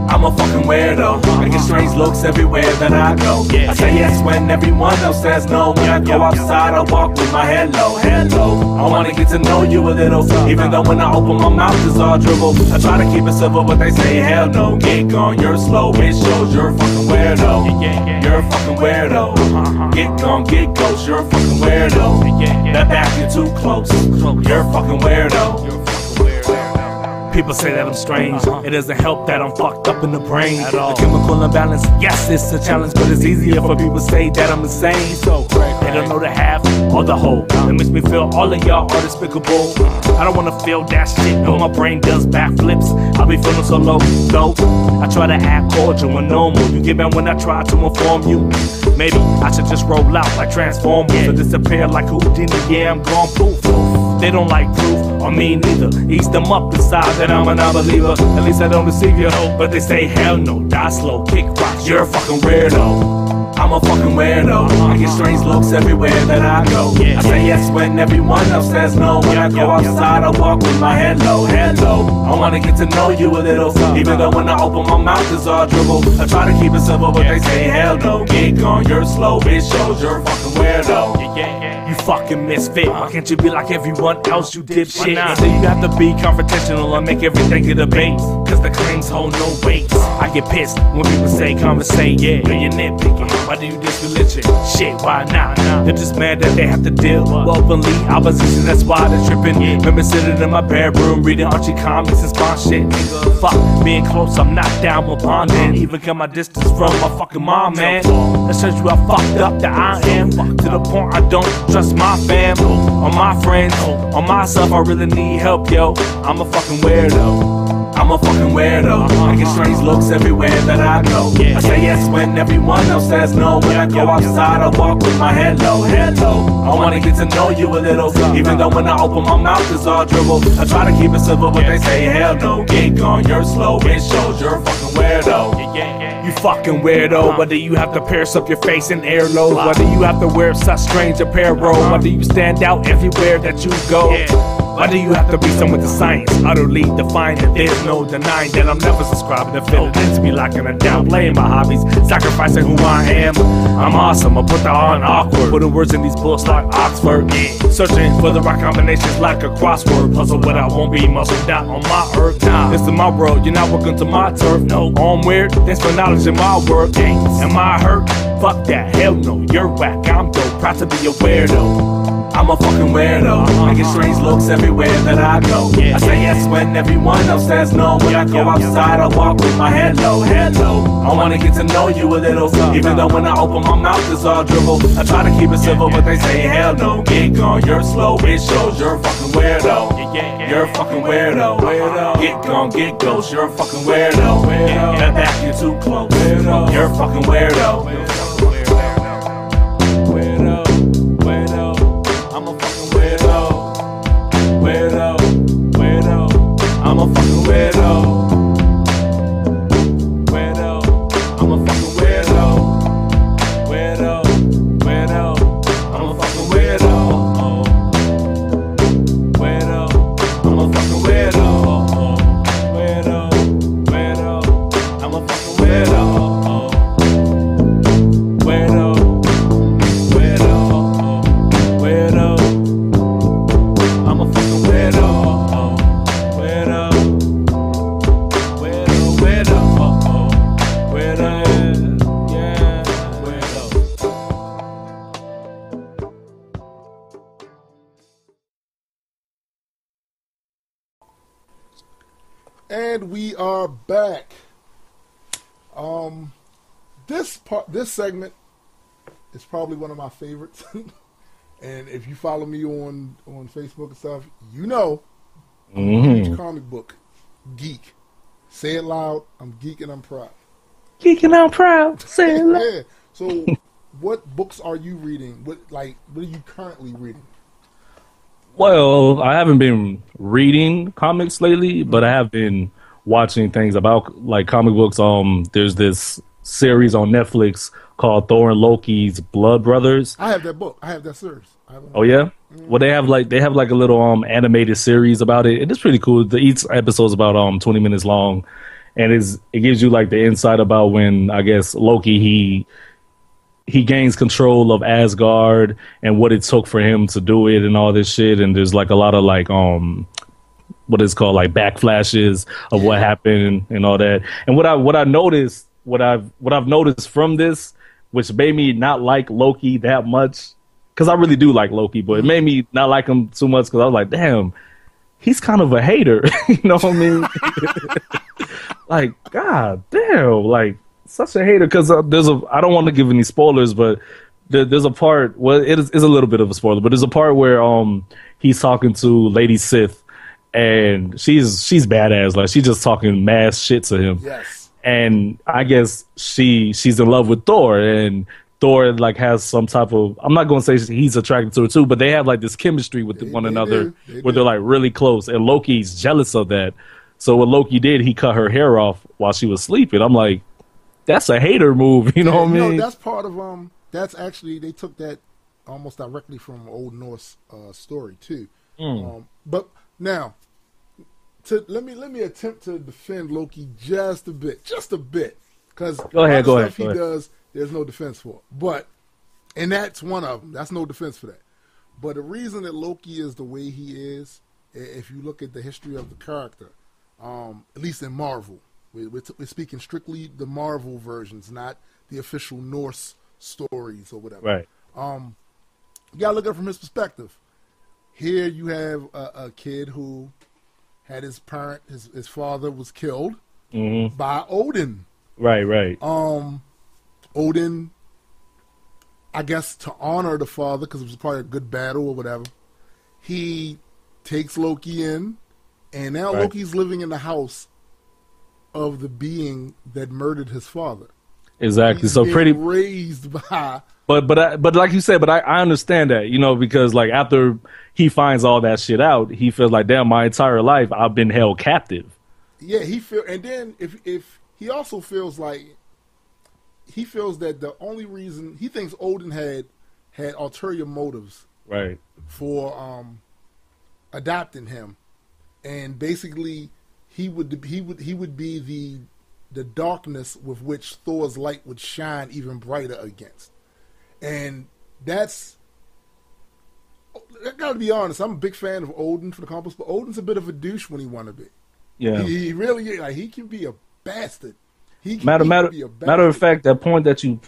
I'm a fucking weirdo. I get strange looks everywhere that I go. I say yes when everyone else says no. When I go outside, I walk with my head low. I wanna get to know you a little, even though when I open my mouth it's all dribble. I try to keep it civil, but they say hell no. Get gone, you're slow. It shows you're a fucking weirdo. You're a fucking weirdo. Get gone, get ghost. You're a fucking weirdo. That back you too close. You're a fucking weirdo. People say that I'm strange. It doesn't help that I'm fucked up in the brain. The chemical imbalance, yes, it's a challenge, but it's easier for people to say that I'm insane. So they don't know the half or the whole. It makes me feel all of y'all are despicable. I don't wanna feel that shit when my brain does backflips. I'll be feeling so low, though. I try to act cordial and normal. You get mad when I try to inform you. Maybe I should just roll out like Transformers or disappear like Houdini. Yeah, I'm gone poof. They don't like proof, or me neither. Ease them up, decide that I'm a non-believer. At least I don't deceive you, but they say hell no. Die slow, kick rocks, you're a fucking weirdo. I'm a fucking weirdo. I get strange looks everywhere that I go. I say yes when everyone else says no. When I go outside, I walk with my head low. I wanna get to know you a little, even though when I open my mouth it's all dribble. I try to keep it simple, but they say hell no. Get gone, you're slow, it shows you're a fucking weirdo. You fucking misfit. Why can't you be like everyone else, you dipshit? So you have to be confrontational and make everything a debate, cause the claims hold no weight. I get pissed when people say conversate, yeah, you're nitpicking. Why do you diss religion? Shit, why not? They're just mad that they have to deal with openly opposition, that's why they're tripping. Remember sitting in my bedroom reading Archie comics and spawn shit. Fuck, being close, I'm not down with bonding. Even cut my distance from my fucking mom, man. That shows you how fucked up that I am, to the point I don't trust my fam, or my friends, or myself. I really need help, yo. I'm a fucking weirdo. I'm a fucking weirdo. I get strange looks everywhere that I go. I say yes when everyone else says no. When I go outside, I walk with my head low. I wanna get to know you a little, even though when I open my mouth it's all dribble. I try to keep it simple, but they say hell no. Get gone, you're slow. It shows you're a fucking weirdo. You fucking weirdo. Whether you have to pierce up your face in airloads, whether you have to wear such strange apparel, whether you stand out everywhere that you go. Why do you have to be someone to science? Utterly defined, and there's no denying that I'm never subscribing to fit it into me, locking it down, playing my hobbies, sacrificing who I am. I'm awesome, I put the R in awkward, putting words in these books like Oxford. Searching for the right combinations like a crossword puzzle, but I won't be muscled out on my earth. Nah, this is my world, you're not welcome to my turf. No, I'm weird, thanks for acknowledging my work. Am I hurt? Fuck that, hell no, you're whack, I'm dope, proud to be a weirdo. I'm a fucking weirdo. I get strange looks everywhere that I go. I say yes when everyone else says no. When I go outside, I walk with my head low. I wanna get to know you a little, even though when I open my mouth it's all dribble. I try to keep it civil, but they say hell no. Get gone, you're slow, it shows you're a fucking weirdo. You're a fucking weirdo. Get gone, get ghost, you're a fucking weirdo. That back, you're too close. You're a fucking weirdo. I'm a fucking weirdo. I'm a fucking weirdo. I'm a fucking weirdo. I'm a fucking weirdo. I'm a fucking weirdo. I'm a fucking weirdo. And we are back. This segment is probably one of my favorites. And if you follow me on Facebook and stuff, you know I'm a huge comic book geek. Say it loud. I'm geek and I'm proud. Geek and I'm proud. Say it loud. Yeah. So, what books are you reading? What are you currently reading? Well, I haven't been reading comics lately, but I have been watching things about like comic books. There's this series on Netflix called Thor and Loki's Blood Brothers. I have that book. I have that series. Oh yeah? Well, they have like a little animated series about it. It is pretty cool. Each episode's about 20 minutes long, and it gives you like the insight about when I guess Loki he gains control of Asgard and what it took for him to do it and all this shit. And there's like a lot of like what is called like backflashes of what happened and all that. And what I've noticed from this, which made me not like Loki that much, because I really do like Loki, but it made me not like him too much because I was like, damn, he's kind of a hater. You know what I mean? Like, god damn, like such a hater. Because I don't want to give any spoilers, but there's a part. Well, it is a little bit of a spoiler, but there's a part where he's talking to Lady Sith, and she's badass. Like she's just talking mass shit to him. Yes. And I guess she's in love with Thor, and Thor like has some type of, I'm not going to say he's attracted to her too, but they have like this chemistry with one another where they're like really close, and Loki's jealous of that. So what Loki did, he cut her hair off while she was sleeping. I'm like, that's a hater move, you know what I mean? That's part of that's actually, they took that almost directly from Old Norse story too. But now, let me attempt to defend Loki just a bit, because go ahead. He does, there's no defense for. And that's one of them. That's no defense for that. But the reason that Loki is the way he is, if you look at the history of the character, at least in Marvel, we're speaking strictly the Marvel versions, not the official Norse stories or whatever. Right. You gotta look at it from his perspective. Here you have a kid who had his father was killed by Odin. Right. Odin, I guess to honor the father, because it was probably a good battle or whatever, he takes Loki in, and now Loki's living in the house of the being that murdered his father. Exactly. He's so pretty raised by. But like you said, I understand that, you know, because like after he finds all that shit out, he feels like, damn, my entire life I've been held captive. Yeah, and then if he also feels like, he feels that the only reason he thinks Odin had ulterior motives, right, for adopting him, and basically he would be the darkness with which Thor's light would shine even brighter against. And that's, I gotta be honest, I'm a big fan of Odin for the comics, but Odin's a bit of a douche when he want to be. Yeah, he really, like, he can be a bastard. Matter of fact, that point that you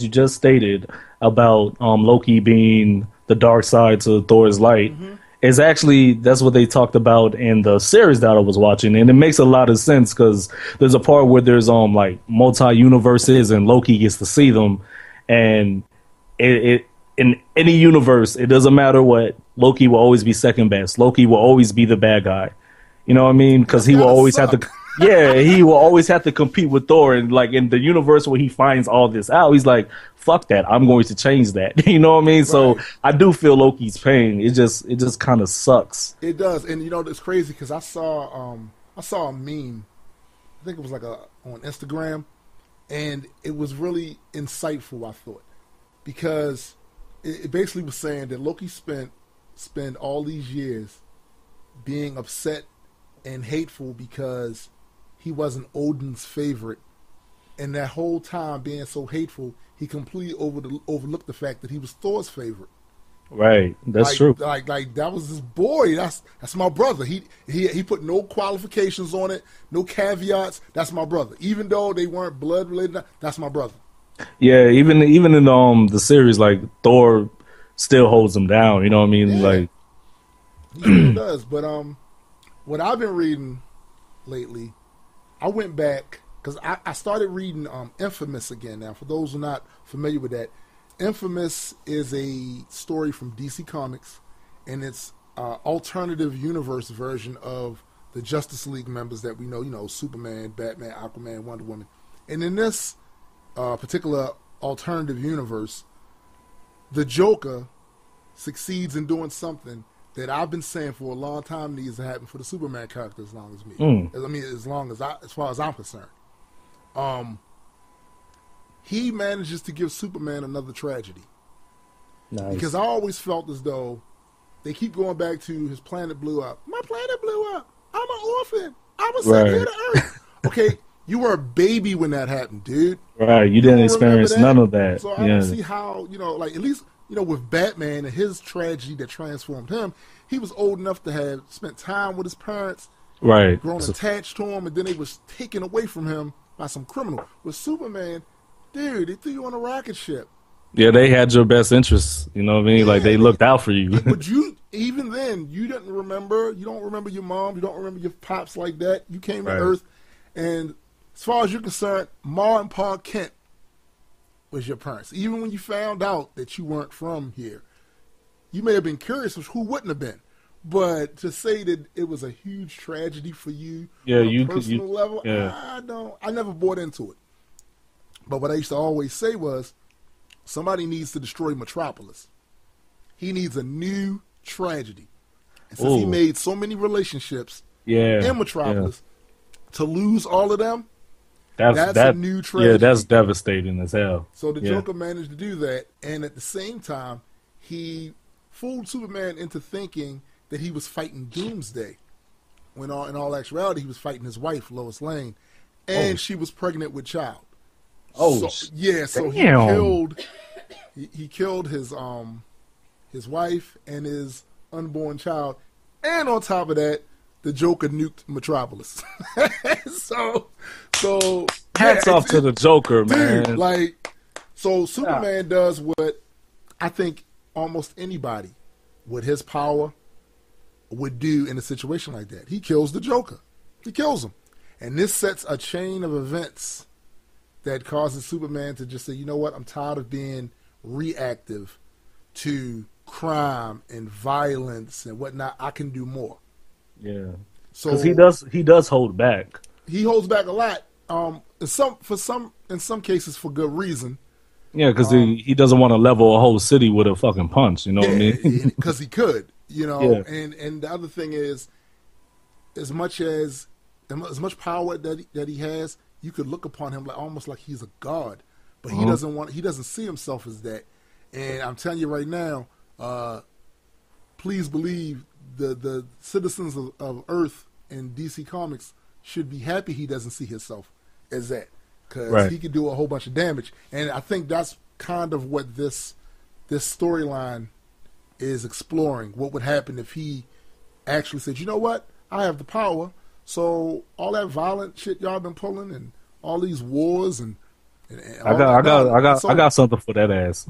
just stated about Loki being the dark side to Thor's light is actually, that's what they talked about in the series that I was watching, and it makes a lot of sense because there's a part where there's like multi-universes and Loki gets to see them, and it in any universe, it doesn't matter what, Loki will always be second best. Loki will always be the bad guy. You know what I mean? Because he will always have to. Yeah, he will always have to compete with Thor, and like in the universe where he finds all this out, he's like, "Fuck that! I'm going to change that." You know what I mean? Right. So I do feel Loki's pain. It just kind of sucks. It does, and you know it's crazy because I saw a meme. I think it was like on Instagram, and it was really insightful. I thought because it basically was saying that Loki spent all these years being upset and hateful because he wasn't Odin's favorite, and that whole time being so hateful, he completely overlooked the fact that he was Thor's favorite. Right, that's true. Like that was his boy. That's my brother. He put no qualifications on it, no caveats. That's my brother. Even though they weren't blood related, that's my brother. Yeah, even in the series, like Thor still holds him down. You know what I mean? Yeah. Like he still does. But what I've been reading lately, I went back because I started reading Infamous again. Now, for those who are not familiar with that, Infamous is a story from DC Comics, and it's alternative universe version of the Justice League members that we know. You know, Superman, Batman, Aquaman, Wonder Woman. And in this particular alternative universe, the Joker succeeds in doing something that I've been saying for a long time needs to happen for the Superman character as long as me. I mean, as far as I'm concerned. He manages to give Superman another tragedy. Nice. Because I always felt as though they keep going back to his planet blew up. My planet blew up. I'm an orphan. I was sent here to Earth. Okay, you were a baby when that happened, dude. Right, you didn't experience none of that. So I don't see how, like at least, with Batman and his tragedy that transformed him, he was old enough to have spent time with his parents, right, grown attached to him, and then they was taken away from him by some criminal. With Superman, dude, they threw you on a rocket ship. Yeah, they had your best interests. You know what I mean? Yeah, like they looked out for you. But even then, you didn't remember. You don't remember your mom. You don't remember your pops like that. You came to Earth, and as far as you're concerned, Ma and Pa Kent was your parents. Even when you found out that you weren't from here, you may have been curious, which who wouldn't have been. But to say that it was a huge tragedy for you on a personal level, I never bought into it. But what I used to always say was, somebody needs to destroy Metropolis. He needs a new tragedy. And since he made so many relationships in Metropolis, to lose all of them, that's a new tragedy. Yeah, that's devastating as hell. So the Joker managed to do that, and at the same time, he fooled Superman into thinking that he was fighting Doomsday, when in all actuality, he was fighting his wife, Lois Lane, and she was pregnant with child. So he killed his wife and his unborn child, and on top of that, the Joker nuked Metropolis. so hats off to the Joker, man. Dude, Superman does what I think almost anybody with his power would do in a situation like that. He kills the Joker. He kills him, and this sets a chain of events that causes Superman to just say, you know what, I'm tired of being reactive to crime and violence and whatnot. I can do more. Yeah. So he does hold back. He holds back a lot. In some cases for good reason. Yeah, because he doesn't want to level a whole city with a fucking punch. You know what I mean? Because he could. And the other thing is, as much power that he has, you could look upon him almost like he's a god, but he doesn't see himself as that. And I'm telling you right now, please believe the citizens of Earth and DC Comics should be happy he doesn't see himself as that, because he could do a whole bunch of damage. And I think that's kind of what this storyline is exploring. What would happen if he actually said, you know what, I have the power, so all that violent shit y'all been pulling and all these wars and I got something for that ass.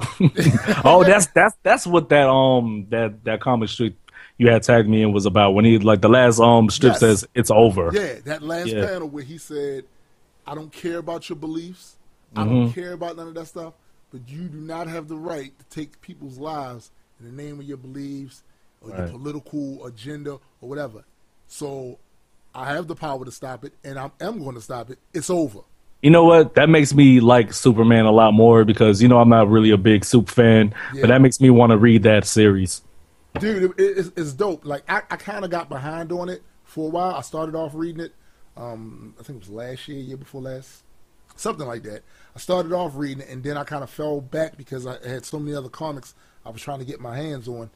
Oh, that's what that comic strip you had tagged me in was about, when he, like, the last strip says it's over. Yeah, that last panel where he said, I don't care about your beliefs. I don't care about none of that stuff, but you do not have the right to take people's lives in the name of your beliefs or your political agenda or whatever. So I have the power to stop it, and I am going to stop it. It's over. You know what? That makes me like Superman a lot more because, you know, I'm not really a big Super fan, but that makes me want to read that series. Dude, it's dope. Like, I kind of got behind on it for a while. I started off reading it. I think it was last year before last, something like that. I started off reading it, and then I kind of fell back because I had so many other comics I was trying to get my hands on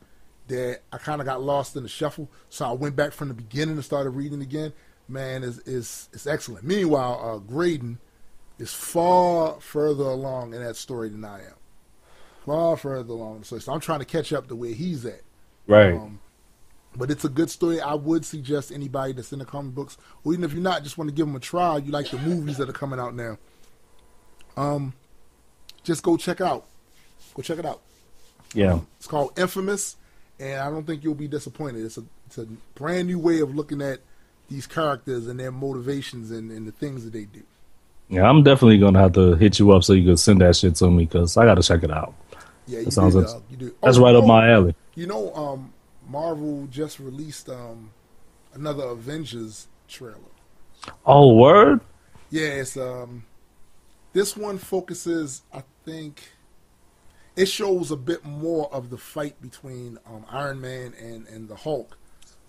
that I kind of got lost in the shuffle. So I went back from the beginning and started reading again. Man, it's excellent. Meanwhile, Graydon is far further along in that story than I am. Far further along. So I'm trying to catch up to where he's at. Right. But it's a good story. I would suggest anybody that's in the comic books, or even if you're not, just want to give them a try, you like the movies that are coming out now, just go check out. Go check it out. Yeah. It's called Infamous, and I don't think you'll be disappointed. It's a brand new way of looking at these characters and their motivations and the things that they do. Yeah, I'm definitely going to have to hit you up so you can send that shit to me because I got to check it out. Yeah, you do. You do. That's right up my alley. You know, Marvel just released another Avengers trailer. Oh, word? Yeah, it's this one focuses, I think, it shows a bit more of the fight between Iron Man and the Hulk.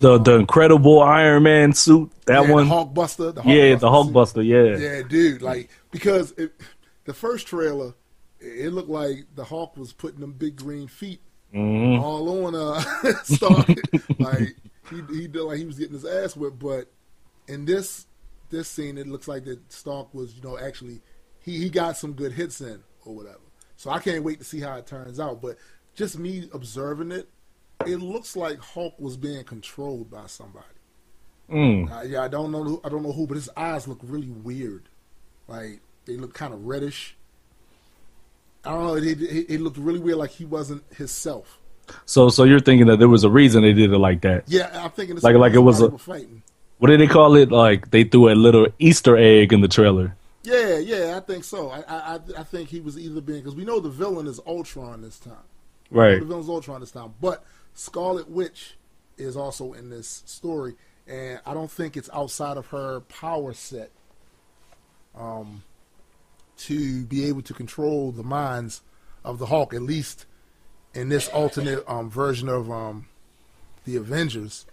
The incredible Iron Man suit, that one. The Hulkbuster. The Hulkbuster, yeah. Yeah, dude, like, because the first trailer, it looked like the Hulk was putting them big green feet all on Stark. Like he did, like he was getting his ass whipped. But in this scene, it looks like that Stark was, you know, actually he got some good hits in or whatever. So I can't wait to see how it turns out. But just me observing it, it looks like Hulk was being controlled by somebody. Yeah, I don't know who, but his eyes look really weird. Like they look kind of reddish. I don't know. It looked really weird, like he wasn't himself. So you're thinking that there was a reason they did it like that? Yeah, I'm thinking it's like it was a fighting. What did they call it? Like they threw a little Easter egg in the trailer. Yeah, I think so. I think he was either being, because we know the villain is Ultron this time. Right. The villain's Ultron this time, but Scarlet Witch is also in this story, and I don't think it's outside of her power set to be able to control the minds of the Hulk, at least in this alternate version of the Avengers.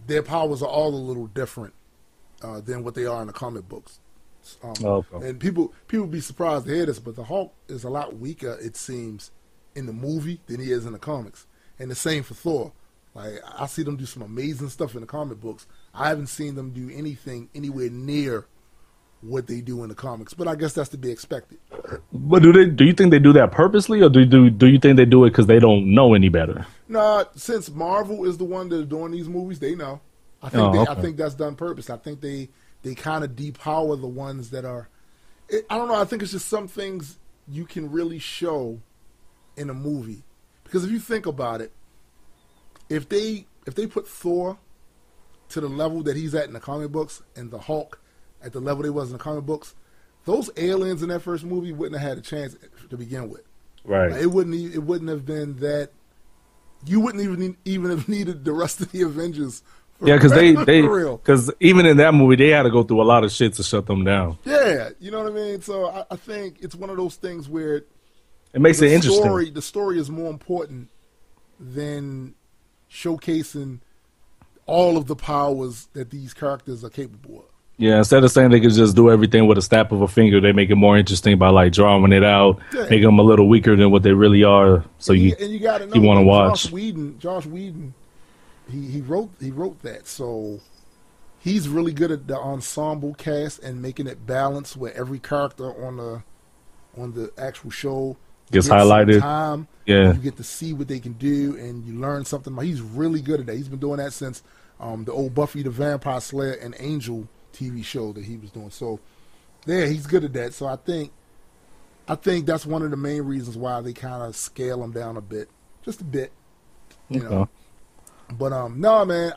Their powers are all a little different than what they are in the comic books. Okay. And people be surprised to hear this, but the Hulk is a lot weaker, it seems, in the movie than he is in the comics. And the same for Thor. Like, I see them do some amazing stuff in the comic books. I haven't seen them do anything anywhere near what they do in the comics, but I guess that's to be expected. But do you think they do that purposely, or do you think they do it because they don't know any better? No, since Marvel is the one that are doing these movies, they know. I think that's done purpose. I think they kind of depower the ones that are. I don't know. I think it's just some things you can really show in a movie, because if you think about it, if they put Thor to the level that he's at in the comic books and the Hulk at the level they was in the comic books, those aliens in that first movie wouldn't have had a chance to begin with. Right. Like, it wouldn't have been that. You wouldn't even have needed the rest of the Avengers. Yeah, because even in that movie, they had to go through a lot of shit to shut them down. Yeah, you know what I mean? So I think it's one of those things where it makes it interesting. The story is more important than showcasing all of the powers that these characters are capable of. Yeah, instead of saying they could just do everything with a snap of a finger, they make it more interesting by like drawing it out, make them a little weaker than what they really are. So you want to watch. Josh Whedon, he wrote that, so he's really good at the ensemble cast and making it balanced, where every character on the actual show gets highlighted. Time, yeah, you get to see what they can do, and you learn something. He's really good at that. He's been doing that since the old Buffy the Vampire Slayer and Angel TV show that he was doing. So, yeah, he's good at that. So I think that's one of the main reasons why they kind of scale him down a bit, just a bit, you know. But no, man,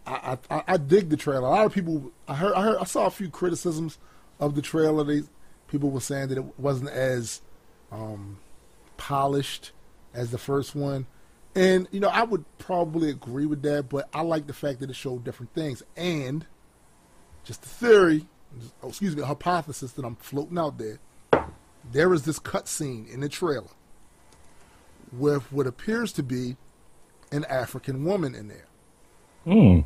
I dig the trailer. A lot of people, I saw a few criticisms of the trailer. People were saying that it wasn't as polished as the first one. And, you know, I would probably agree with that, but I like the fact that it showed different things. And just a theory, a hypothesis that I'm floating out there. There is this cutscene in the trailer with what appears to be an African woman in there.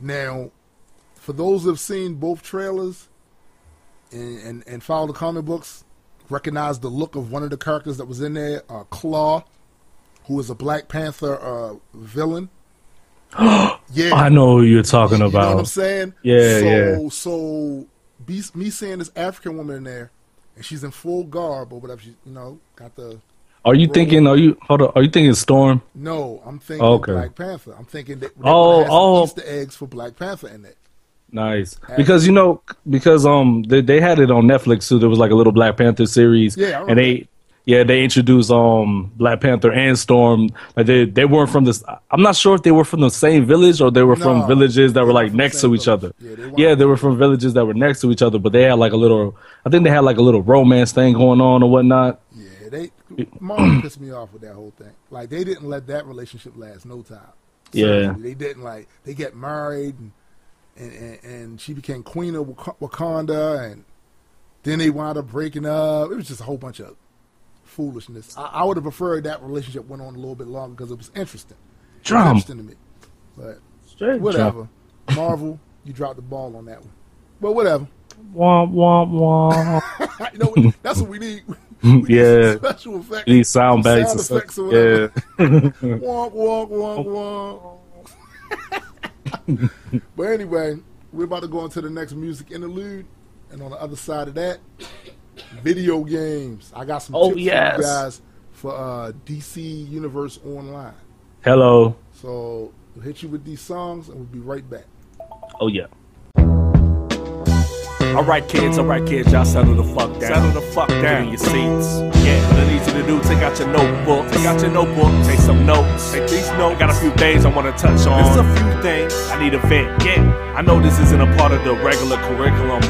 Now, for those who have seen both trailers and follow the comic books, recognize the look of one of the characters that was in there, Claw, who is a Black Panther villain. Yeah, I know who you're talking about. You know what I'm saying? Yeah, So me seeing this African woman in there, and she's in full garb or whatever. She, you know, got the. Are you thinking? Are you thinking Storm? No, I'm thinking Black Panther. I'm thinking that Easter eggs for Black Panther in it. Nice, because you know, they had it on Netflix too. There was like a little Black Panther series, and they introduced Black Panther and Storm. Like they weren't from this. I'm not sure if they were from the same village or they were from villages that were like next to each other. Yeah, they were from villages that were next to each other, but they had like a little. I think they had like a little romance thing going on or whatnot. Yeah, Marvel pissed me off with that whole thing. Like they didn't let that relationship last no time. Seriously, they didn't. Like they get married and she became queen of Wakanda, and then they wound up breaking up. It was just a whole bunch of foolishness. I would have preferred that relationship went on a little bit longer because it was interesting. Interesting to me. But whatever. Marvel, you dropped the ball on that one. But whatever. Womp womp womp. You know, that's what we need. We need some special effects. We need sound effects or whatever. Womp womp womp womp. But anyway, we're about to go into the next music interlude, and on the other side of that, video games. I got some tips for you guys for DC Universe Online. Hello. So we'll hit you with these songs, and we'll be right back. Oh yeah. Alright kids, y'all settle the fuck down. Settle the fuck down. Get in your seats. Yeah, what I need you to do, take out your notebook. Take some notes. Take these notes. I got a few things I want to touch on. There's a few things I need to vent. Yeah, I know this isn't a part of the regular curriculum,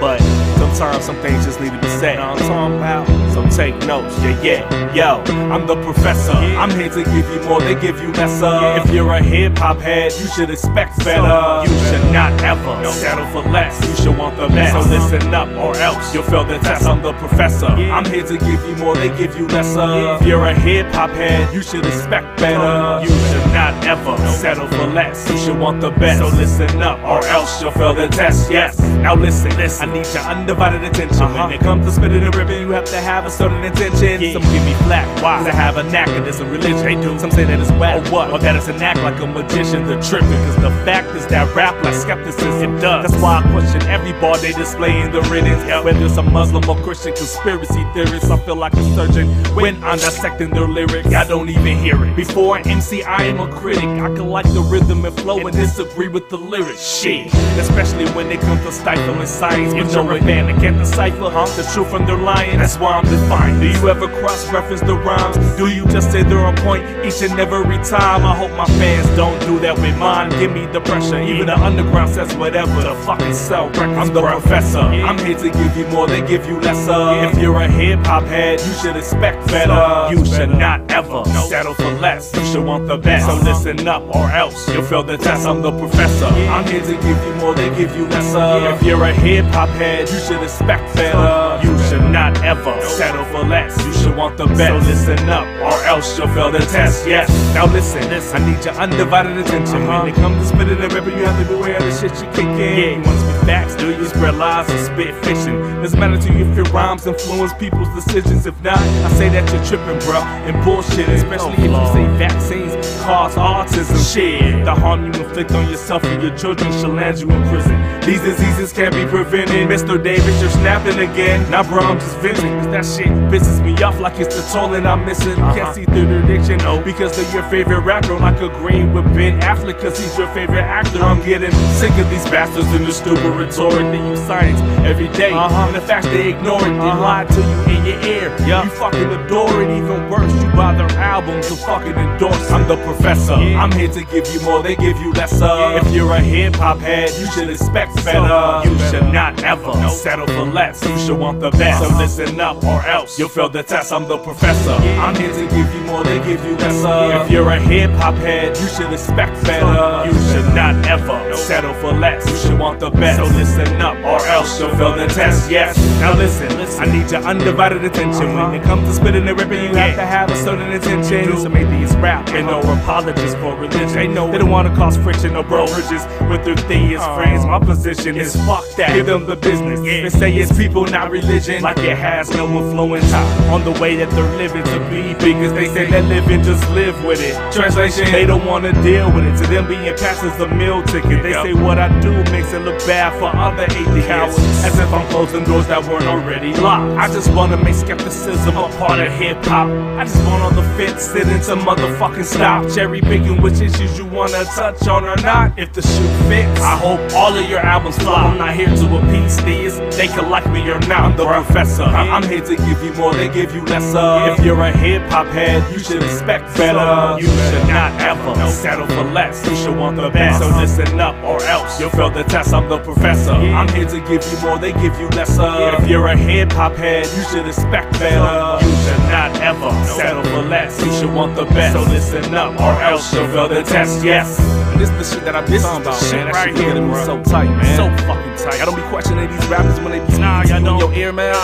but sometimes some things just need to be said. You know what I'm talking about? So take notes. Yeah. Yo, I'm the professor. I'm here to give you more, they give you lesser. If you're a hip-hop head, you should expect better. You should not ever settle for less. You should want the best. So listen up or else you'll fail the test. I'm the professor. I'm here to give you more, they give you lesser. If you're a hip-hop head, you should expect better. You should not ever settle for less. You should want the best. So listen up or else you'll fail the test. Yes. Now listen. I need your undivided attention. When it comes to spitting and ripping, you have to have a certain intention. Some give me flack. Why? 'Cause I have a knack and it's a religion. They do. Some say that it's whack. Or what? Or that it's an act like a magician. They're tripping. 'Cause the fact is that rap like skepticism does. That's why I question every bar they display in the riddance. Whether it's a Muslim or Christian conspiracy theorists, I feel like a surgeon when I'm dissecting their lyrics. I don't even hear it. Before an MC, I am a critic. I can like the rhythm and flow and disagree with the lyrics. Shit. Especially when it comes to stifling science. But you're a fan that can't decipher the truth from their lying. That's why I'm defiant. Do you ever cross-reference the rhymes? Do you just say they're on point each and every time? I hope my fans don't do that with mine. Give me the pressure. Even the underground says whatever the fucking sell records. I'm the professor. I'm here to give you more, they give you lesser. If you're a hip-hop head, you should expect better. You should not ever settle for less. You should want the best. So listen up or else you'll fail the test. I'm the professor. I'm here to give you more, they give you lesser. If you're a hip-hop head, you should expect better. You should not ever settle for less. You should want the best. So listen up or else you'll fail the test. Yes. Now listen. I need your undivided attention. When it comes to spitting and ripping, you have to beware of the shit you kick in. You want to spit facts, do you? Spread lies or spit fiction. Doesn't matter to you if your rhymes influence people's decisions. If not, I say that you're tripping, bro, and bullshit. Especially if you say vaccines cause autism. Shit, the harm you inflict on yourself and your children shall land you in prison. These diseases can't be prevented. Mr. Davis, you're snapping again. Now bro, I'm just venting, cause that shit pisses me off like it's the tolling I'm missing. Can't see through the addiction, no, because they're your favorite rapper. Like agreeing with Ben Affleck cause he's your favorite actor. I'm getting sick of these bastards and the stupid rhetoric they use science every day. And the facts they ignore it, they lie to you in your ear. You fucking adore it, even worse, you buy their albums to fucking endorse. I'm the professor, I'm here to give you more, they give you lesser. If you're a hip-hop head, you should expect better. You should not ever settle for less, you should want the best. So listen up or else you'll fail the test. I'm the professor, I'm here to give you more, they give you lesser. If you're a hip-hop head, you should expect better. You should not ever settle for less, you should want the best. So listen up or else you'll fail the test. Yes, now listen, I need your undivided attention. When it comes to spitting and ripping, you have to have a certain intention. Some atheists rap and no apologists for religion. They don't want to cause friction or brokerages with their theist friends. My position is fuck that, give them the business. They say it's people, not religion, like it has no influence on the way that they're living to be, because they say that living, just live with it. Translation, they don't want to deal with it. To them being past is a meal ticket. They say what I do makes it look bad for other atheists, as if I'm closing doors that weren't already locked. I just want to make skepticism a part of hip-hop. I just want all the fits sitting to motherfucking stop. Cherry picking which issues you want to touch on or not. If the shoe fits, I hope all of your albums flop. I'm not here to appease these, they can like me or not. I'm the professor, I'm here to give you more, they give you lesser. If you're a hip-hop head, you should expect better. You should not ever settle for less, you should want the best. So listen up or else you'll fail the test. I'm the professor, I'm here to give you more, they give you lesser. If you're a hip-hop head, you should expect better. You should not ever settle for less, you should want the best. So listen up or else you'll fail the test. Yes, and this is the shit that I'm talking about, man. That right shit here, me so tight, man. So fucking tight. I don't be questioning these rappers when they be speaking in your ear, man.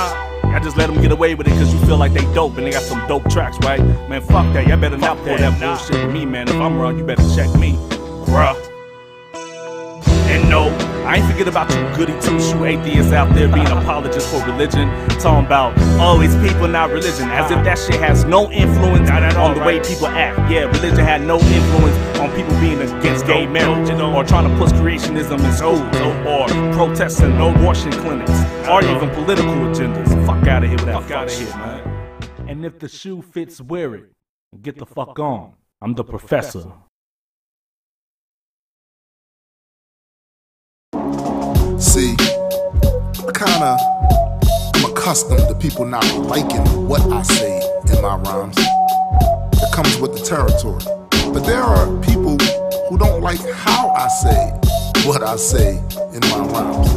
I just let them get away with it cause you feel like they dope and they got some dope tracks, right? Man, fuck that. Y'all better not pull that bullshit with me, man. If I'm wrong, you better check me, bruh. And no, I ain't forget about you goody two-shoe atheists out there being apologists for religion, talking about, oh, it's people, not religion, as if that shit has no influence on the way people act. Yeah, religion had no influence on people being against gay marriage, or trying to push creationism in schools, or protesting no abortion clinics, or even political agendas. Fuck out of here with that fuck shit, man. And if the shoe fits, wear it. Get the fuck on. I'm the professor. See, I'm accustomed to people not liking what I say in my rhymes. It comes with the territory. But there are people who don't like how I say what I say in my rhymes.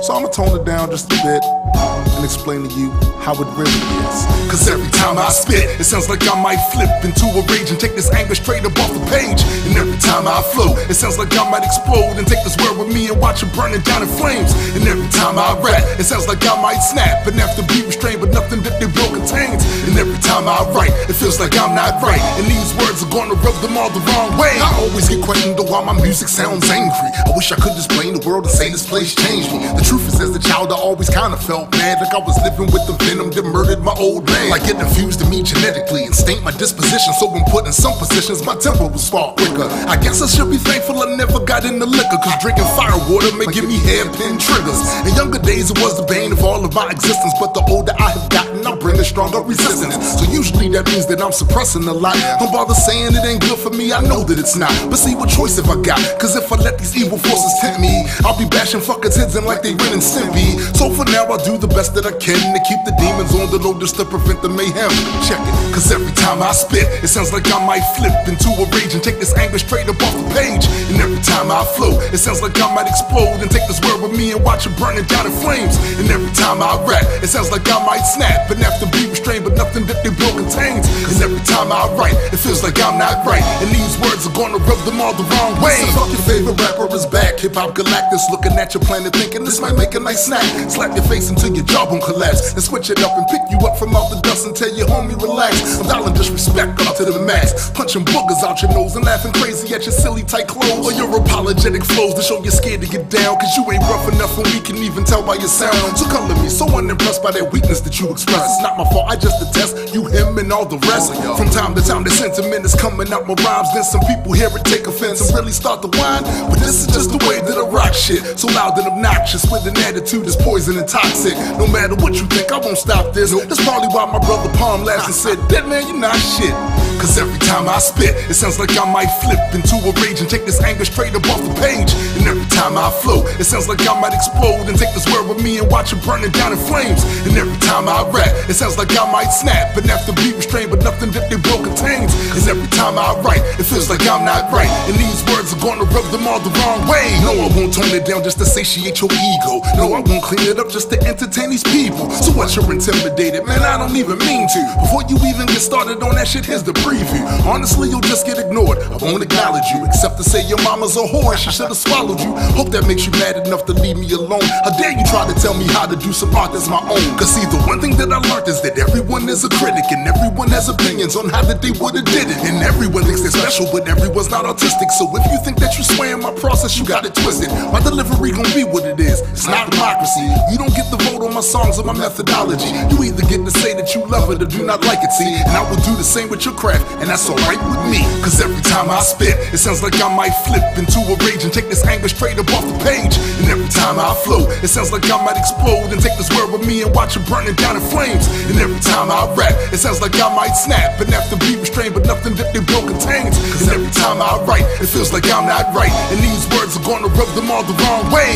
So I'm gonna tone it down just a bit and explain to you how it really is. Cause every time I spit, it sounds like I might flip into a rage and take this anger straight up off the page. And every time I flow, it sounds like I might explode and take this word with me and watch it burning down in flames. And every time I rap, it sounds like I might snap and have to be restrained, but nothing that they will contains. And every time I write, it feels like I'm not right, and these words are gonna rub them all the wrong way. I always get questioned why my music sounds angry. I wish I could explain the world and say this place changed me. The truth is, as a child, I always kinda felt mad, like I was living with the venom that murdered my old man. Like it infused in me genetically and stained my disposition, so when put in some positions, my temper will spark quicker. I guess I should be thankful I never got into liquor, cause drinking fire water may give me hairpin triggers. In younger days, it was the bane of all of my existence, but the older I have gotten, I bring a stronger resistance. So usually that means that I'm suppressing a lot. Don't bother saying it ain't good for me, I know that it's not. But see, what choice have I got? Cause if I let these evil forces tempt me, I'll be bashing fuckers' heads in like they Ren and Stimpy. So for now, I'll do the best that I can to keep the demons on the low just to prevent the mayhem. Check it, cause every time I spit, it sounds like I might flip into a rage and take this anger straight up off the page. And every time I flow, it sounds like I might explode and take this word with me and watch it burning down in flames. And every time I rap, it sounds like I might snap and have to be restrained, but nothing that they will contains. Cause every time I write, it feels like I'm not right, and these words are gonna rub them all the wrong way. So fuck your favorite rapper is back, Hip Hop Galactus, looking at your planet thinking this might make a nice snack. Slap your face and until your jaw won't collapse. And switch it up and pick you up from out the dust and tell your homie relax. I'm dialing disrespect up to the max, punching boogers out your nose and laughing crazy at your silly tight clothes or your apologetic flows to show you're scared to get down, cause you ain't rough enough and we can even tell by your sound. So come to me, so unimpressed by that weakness that you express. It's not my fault, I just detest you, him, and all the rest. From time to time the sentiment is coming out my rhymes, then some people hear it, take offense and really start to whine. But this is just the way that I rock shit, so loud and obnoxious with an attitude that's poison and toxic. No matter what you think, I won't stop this. That's probably why my brother Palm laughed and said, "Dead man, you're not shit." Cause every time I spit, it sounds like I might flip into a rage and take this anger straight up off the page. And every time I flow, it sounds like I might explode and take this word with me and watch it burning down in flames. And every time I rap, it sounds like I might snap and after be restrained, but nothing that they broke contains. Cause every time I write, it feels like I'm not right, and these words are gonna rub them all the wrong way. No, I won't tone it down just to satiate your ego. No, I won't clean it up just to entertain these people. So what, you're intimidated? Man, I don't even mean to. Before you even get started on that shit, here's the preview. Honestly, you'll just get ignored. I won't acknowledge you, except to say your mama's a whore and she should've swallowed you. Hope that makes you mad enough to leave me alone. How dare you try to tell me how to do some art that's my own? Cause see, the one thing that I learned is that everyone is a critic and everyone has opinions on how that they would've did it. And everyone thinks they're special, but everyone's not autistic. So if you think that you're swaying my process, you got it twisted. My delivery gon' be what it is. It's not democracy. You don't get the vote on my songs or my methodology. You either get to say that you love it or do not like it, see? And I will do the same with your craft, and that's alright with me. Cause every time I spit, it sounds like I might flip into a rage and take this anger straight up off the page. And every time I flow, it sounds like I might explode and take this word with me and watch it burning down in flames. And every time I rap, it sounds like I might snap and have to be restrained, but nothing that they broke contains. Cause every time I write, it feels like I'm not right, and these words are gonna rub them all the wrong way.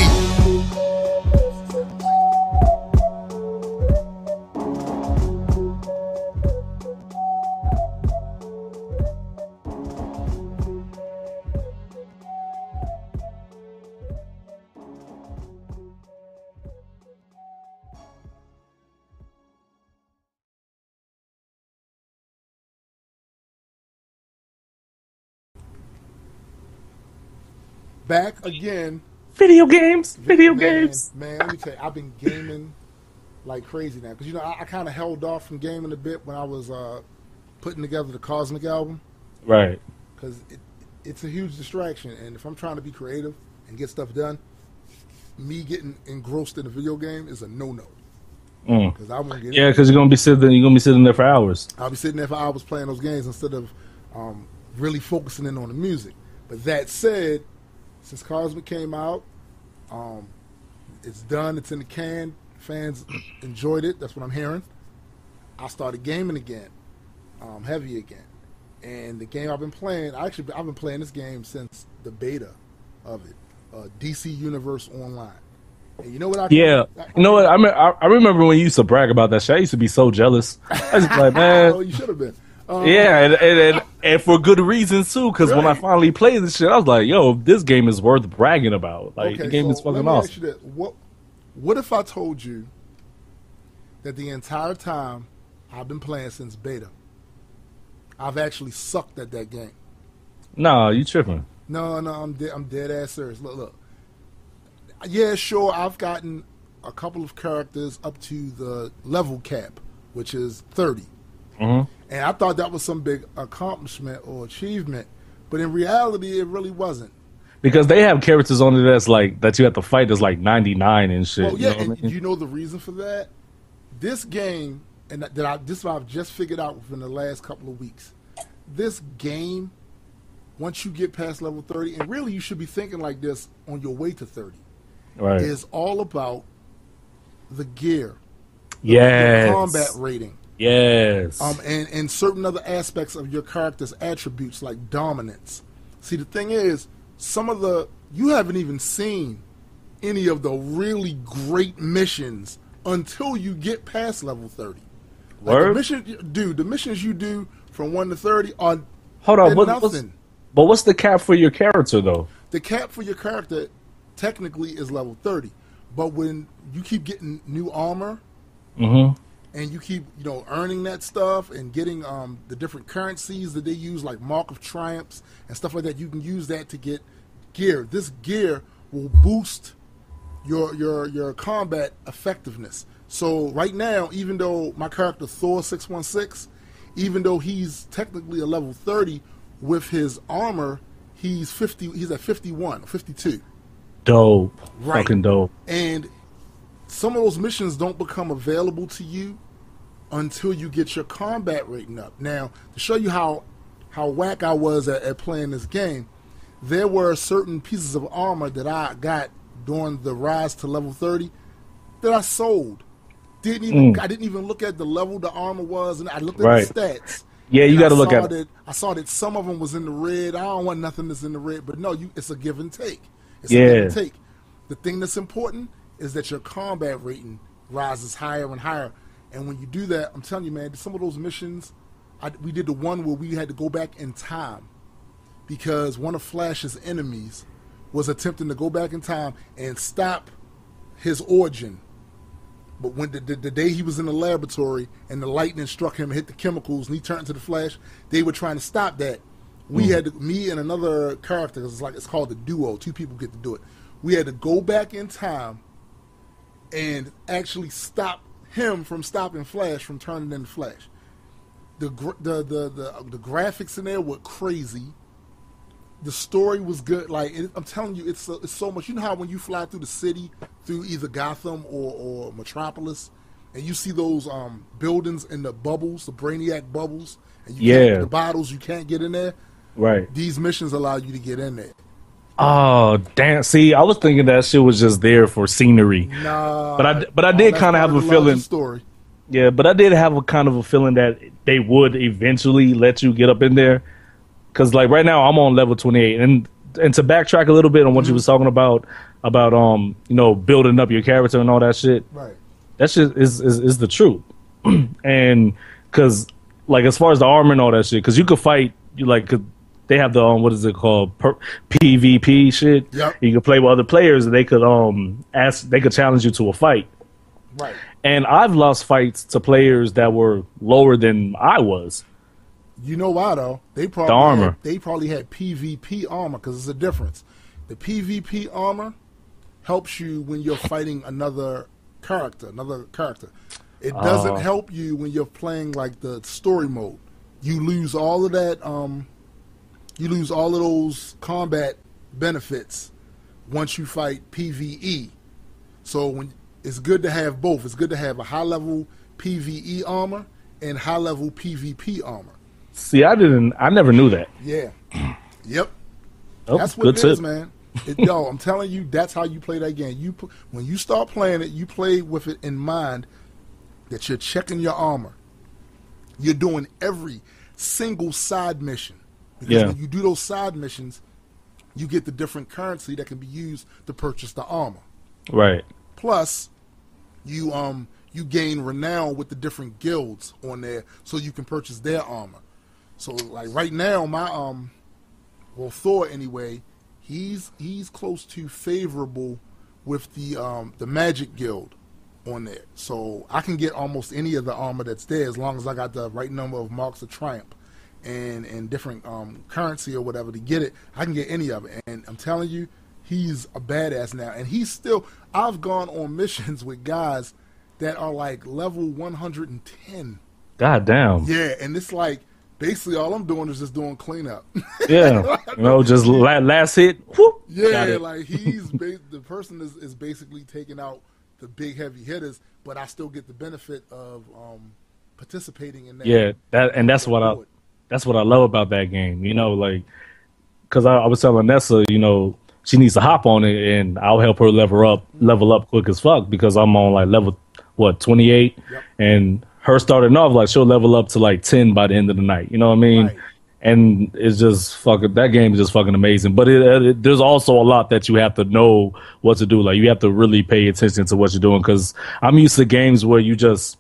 Back again. Video games. Games. Man, let me tell you, I've been gaming like crazy now. Because, you know, I kind of held off from gaming a bit when I was putting together the Cosmic album. Right. Because it's a huge distraction. And if I'm trying to be creative and get stuff done, me getting engrossed in a video game is a no-no. Because I won't get because you're gonna be sitting there for hours. I'll be sitting there for hours playing those games instead of really focusing in on the music. But that said, since Cosmic came out, it's done. It's in the can. Fans enjoyed it. That's what I'm hearing. I started gaming again, heavy again. And the game I've been playing, I've been playing this game since the beta of it, DC Universe Online. And you know what you know what? I remember when you used to brag about that shit. I used to be so jealous. I was like, man. Oh, you should have been. And for good reasons too, because when I finally played this shit, I was like, "Yo, this game is worth bragging about. Like, the game is fucking awesome." Ask you what if I told you that the entire time I've been playing since beta, I've actually sucked at that game? No, you tripping? No, I'm dead ass serious. Look. Yeah, sure, I've gotten a couple of characters up to the level cap, which is 30. And I thought that was some big accomplishment or achievement, but in reality, it really wasn't. Because they have characters on it that's like that you have to fight that's like 99 and shit. Oh yeah, you know and you know the reason for that? This game, and this I've just figured out within the last couple of weeks. This game, once you get past level 30, and really you should be thinking like this on your way to 30, right, is all about the gear, the combat rating. Yes. And certain other aspects of your character's attributes like dominance. See, the thing is, you haven't even seen any of the really great missions until you get past level 30. Word? The missions you do from 1 to 30 are nothing. But what's the cap for your character though? The cap for your character technically is level 30. But when you keep getting new armor, and you keep, earning that stuff and getting the different currencies that they use, like Mark of Triumphs and stuff like that. You can use that to get gear. This gear will boost your combat effectiveness. So right now, even though my character Thor 616, even though he's technically a level 30 with his armor, he's at 51, 52. Dope. Right. Fucking dope. And some of those missions don't become available to you until you get your combat rating up. Now, to show you how whack I was at playing this game, there were certain pieces of armor that I got during the rise to level 30 that I sold. I didn't even look at the level the armor was, and I looked at the stats. Yeah, you got to look at it. I saw that some of them was in the red. I don't want nothing that's in the red, but no, it's a give and take. It's a give and take. The thing that's important is that your combat rating rises higher and higher. And when you do that, I'm telling you, man, some of those missions, we did the one where we had to go back in time because one of Flash's enemies was attempting to go back in time and stop his origin. But when the day he was in the laboratory and the lightning struck him and hit the chemicals and he turned into the Flash, they were trying to stop that. We had to, me and another character, it's called the duo, 2 people get to do it. We had to go back in time and actually stop him from stopping Flash from turning into Flash. The graphics in there were crazy. The story was good. Like I'm telling you, it's so much. You know how when you fly through the city, through either Gotham or Metropolis, and you see those buildings in the bubbles, the Brainiac bubbles, and the bottles, you can't get in there. Right. These missions allow you to get in there. Oh damn! See, I was thinking that shit was just there for scenery. Nah, but I did kind of have a feeling. Story. Yeah, but I did have a kind of a feeling that they would eventually let you get up in there. Because like right now I'm on level 28, and to backtrack a little bit on what you was talking about building up your character and all that shit. Right. That shit is the truth. And because like as far as the armor and all that shit, because you could fight they have the what is it called PvP shit. Yep. You could play with other players and they could challenge you to a fight. Right. And I've lost fights to players that were lower than I was. You know why though? They probably had PvP armor because there's a difference. The PvP armor helps you when you're fighting another character. It doesn't help you when you're playing like the story mode. You lose all of that. You lose all of those combat benefits once you fight PvE. So it's good to have both. It's good to have a high level PvE armor and high level PvP armor. See, I never knew that. Yeah. Yep. Oh, that's what it is, man. Yo, I'm telling you, that's how you play that game. When you start playing it, you play with it in mind that you're checking your armor. You're doing every single side mission. Because when you do those side missions, you get the different currency that can be used to purchase the armor. Right. Plus, you gain renown with the different guilds on there, so you can purchase their armor. So like right now, my Thor anyway, he's close to favorable with the Magic Guild on there. So I can get almost any of the armor that's there as long as I got the right number of marks of triumph and different currency or whatever to get it. I can get any of it, and I'm telling you, he's a badass now. And I've gone on missions with guys that are like level 110. God damn. Yeah, and it's like basically all I'm doing is just doing cleanup. Yeah, just last hit. Whoop, yeah, like the person is basically taking out the big heavy hitters, but I still get the benefit of participating in that. Yeah, that's what I love about that game. Because I was telling Nessa, she needs to hop on it, and I'll help her level up quick as fuck because I'm on like level 28, and her starting off like she'll level up to like 10 by the end of the night. You know what I mean? Right. And it's just fucking, that game is just fucking amazing. But there's also a lot that you have to know what to do. Like you have to really pay attention to what you're doing, because I'm used to games where you just